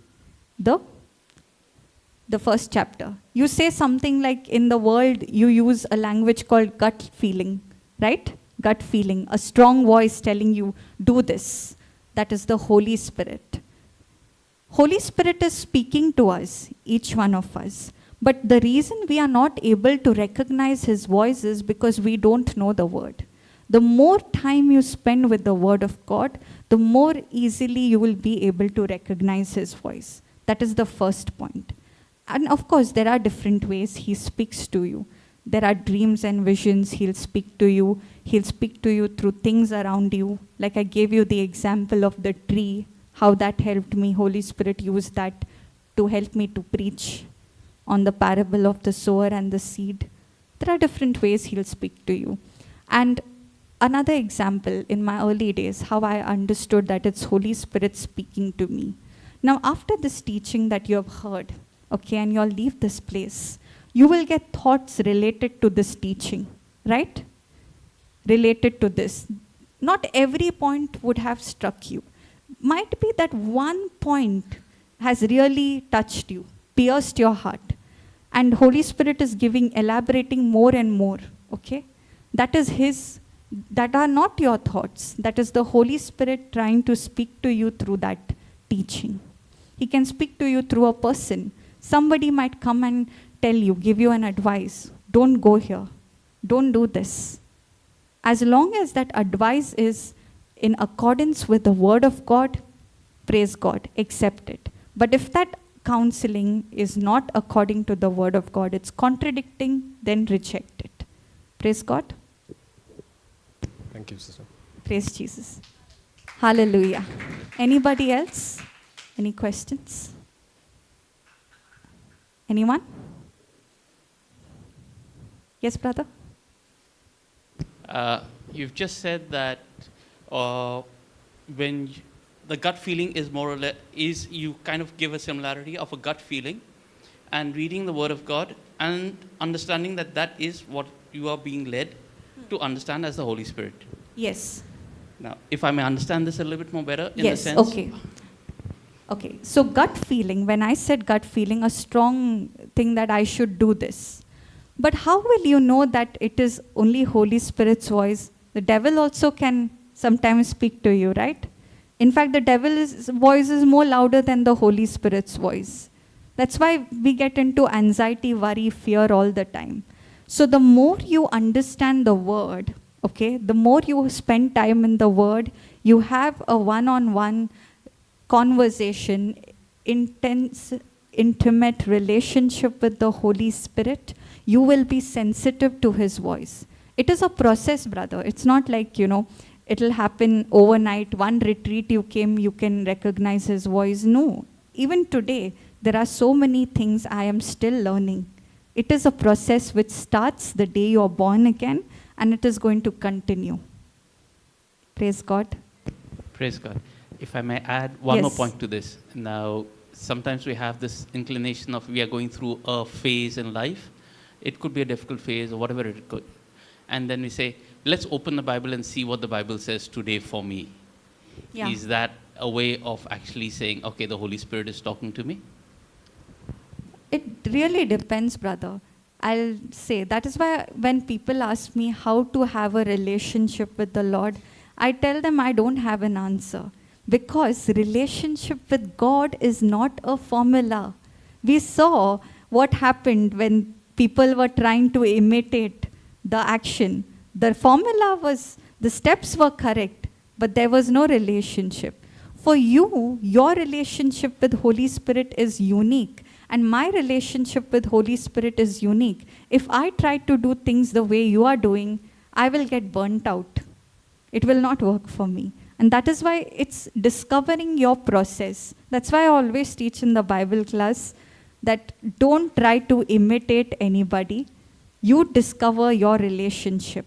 the first chapter. You say something like, in the world, you use a language called gut feeling, right? Gut feeling, a strong voice telling you, do this. That is the Holy Spirit. Holy Spirit is speaking to us, each one of us. But the reason we are not able to recognize his voice is because we don't know the word. The more time you spend with the word of God, the more easily you will be able to recognize his voice. That is the first point. And of course, there are different ways he speaks to you. There are dreams and visions, he'll speak to you. He'll speak to you through things around you. Like I gave you the example of the tree, how that helped me. Holy Spirit used that to help me to preach on the parable of the sower and the seed. There are different ways he'll speak to you. And another example, in my early days, how I understood that it's Holy Spirit speaking to me. Now, after this teaching that you have heard, okay, and you'll leave this place, you will get thoughts related to this teaching, right? Related to this. Not every point would have struck you. Might be that one point has really touched you, pierced your heart. And Holy Spirit is elaborating more and more, okay? That are not your thoughts. That is the Holy Spirit trying to speak to you through that teaching. He can speak to you through a person. Somebody might come and tell you, give you an advice. Don't go here. Don't do this. As long as that advice is in accordance with the word of God, praise God, accept it. But if that counseling is not according to the word of God, it's contradicting, then reject it. Praise God. Thank you, sister. Praise Jesus. Hallelujah. Anybody else? Any questions? Anyone? Yes, brother? You've just said that when the gut feeling is more or less, you kind of give a similarity of a gut feeling and reading the Word of God and understanding that that is what you are being led to understand as the Holy Spirit. Yes. Now, if I may understand this a little bit more better, in the Yes, sense... Okay, so gut feeling, when I said gut feeling, a strong thing that I should do this. But how will you know that it is only Holy Spirit's voice? The devil also can sometimes speak to you, right? In fact, the devil's voice is more louder than the Holy Spirit's voice. That's why we get into anxiety, worry, fear all the time. So the more you understand the word, okay, the more you spend time in the word, you have a one-on-one conversation, intense, intimate relationship with the Holy Spirit, you will be sensitive to his voice. It is a process, brother. It's not like, it'll happen overnight. One retreat you came, you can recognize his voice. No. Even today, there are so many things I am still learning. It is a process which starts the day you are born again, and it is going to continue. Praise God. Praise God. If I may add one more Yes. point to this. Now, sometimes we have this inclination of we are going through a phase in life. It could be a difficult phase or whatever it could. And then we say, let's open the Bible and see what the Bible says today for me. Yeah. Is that a way of actually saying, okay, the Holy Spirit is talking to me? It really depends, brother. I'll say that is why when people ask me how to have a relationship with the Lord, I tell them I don't have an answer. Because relationship with God is not a formula. We saw what happened when people were trying to imitate the action. The formula was, the steps were correct, but there was no relationship. For you, your relationship with Holy Spirit is unique, and my relationship with Holy Spirit is unique. If I try to do things the way you are doing, I will get burnt out. It will not work for me. And that is why it's discovering your process. That's why I always teach in the Bible class that don't try to imitate anybody. You discover your relationship.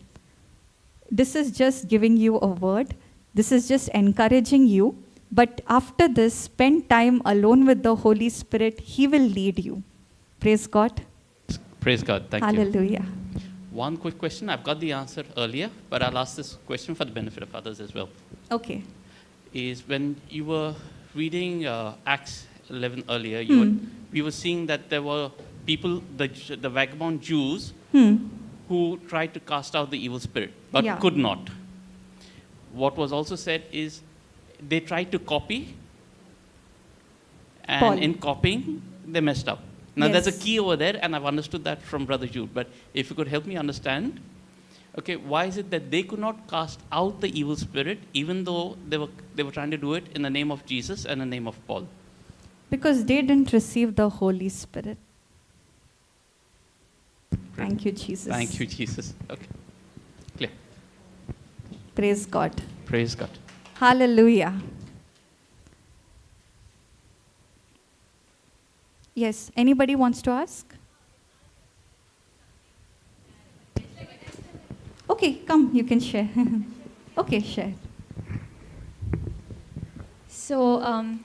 This is just giving you a word. This is just encouraging you. But after this, spend time alone with the Holy Spirit. He will lead you. Praise God. Praise God. Thank you. Hallelujah. One quick question. I've got the answer earlier, but I'll ask this question for the benefit of others as well. Okay. Is when you were reading Acts 11 earlier, we were seeing that there were people, the vagabond Jews, who tried to cast out the evil spirit, but Yeah. could not. What was also said is they tried to copy, and Paul. in copying, they messed up. Now, there's a Yes. key over there, and I've understood that from Brother Jude, but if you could help me understand, okay, why is it that they could not cast out the evil spirit, even though they were trying to do it in the name of Jesus and the name of Paul? Because they didn't receive the Holy Spirit. Thank you, Jesus. Thank you, Jesus. Okay. Clear. Praise God. Praise God. Hallelujah. Yes, anybody wants to ask? Okay, come, you can share. Okay, share. So,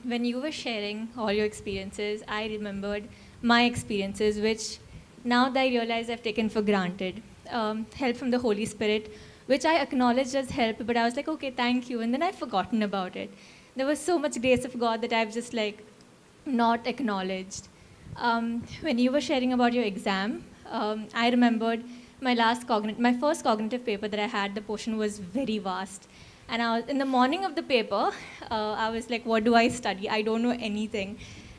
when you were sharing all your experiences, I remembered my experiences, which now that I realize I've taken for granted. Help from the Holy Spirit, which I acknowledged as help, but I was like, okay, thank you, and then I've forgotten about it. There was so much grace of God that I've just like not acknowledged. When you were sharing about your exam, I remembered my first cognitive paper that I had. The portion was very vast. And in the morning of the paper, I was like, what do I study? I don't know anything.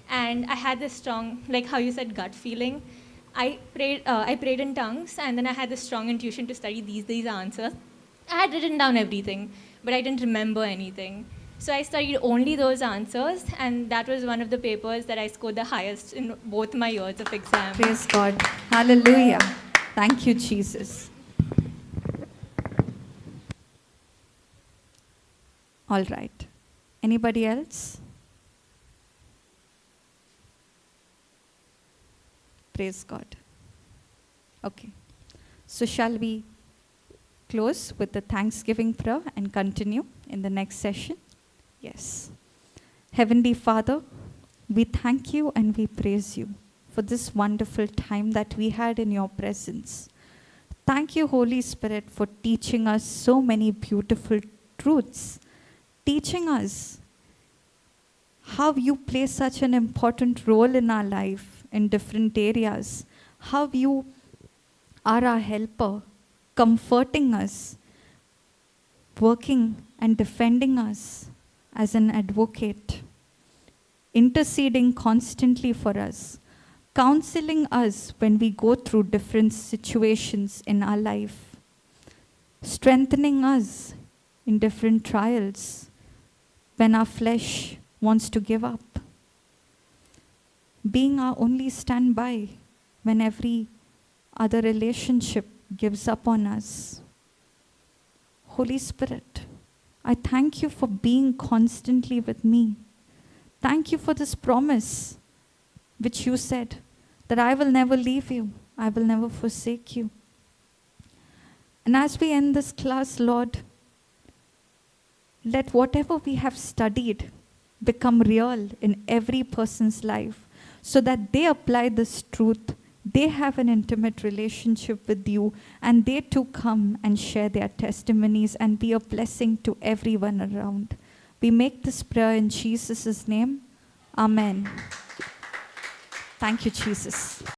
And I had this strong, like how you said, gut feeling. I prayed in tongues, and then I had this strong intuition to study these answers. I had written down everything, but I didn't remember anything. So I studied only those answers, and that was one of the papers that I scored the highest in both my years of exam. Praise God. Hallelujah. Thank you, Jesus. All right. Anybody else? Praise God. Okay. So shall we close with the Thanksgiving prayer and continue in the next session? Yes. Heavenly Father, we thank you and we praise you for this wonderful time that we had in your presence. Thank you, Holy Spirit, for teaching us so many beautiful truths, teaching us how you play such an important role in our life in different areas, how you are our helper, comforting us, working and defending us as an advocate, interceding constantly for us, counseling us when we go through different situations in our life, strengthening us in different trials when our flesh wants to give up, being our only standby when every other relationship gives up on us. Holy Spirit, I thank you for being constantly with me. Thank you for this promise which you said, that I will never leave you I will never forsake you. And as we end this class, Lord, let whatever we have studied become real in every person's life so that they apply this truth, they have an intimate relationship with you, and they too come and share their testimonies and be a blessing to everyone around. We make this prayer in Jesus' name. Amen. Thank you, Jesus.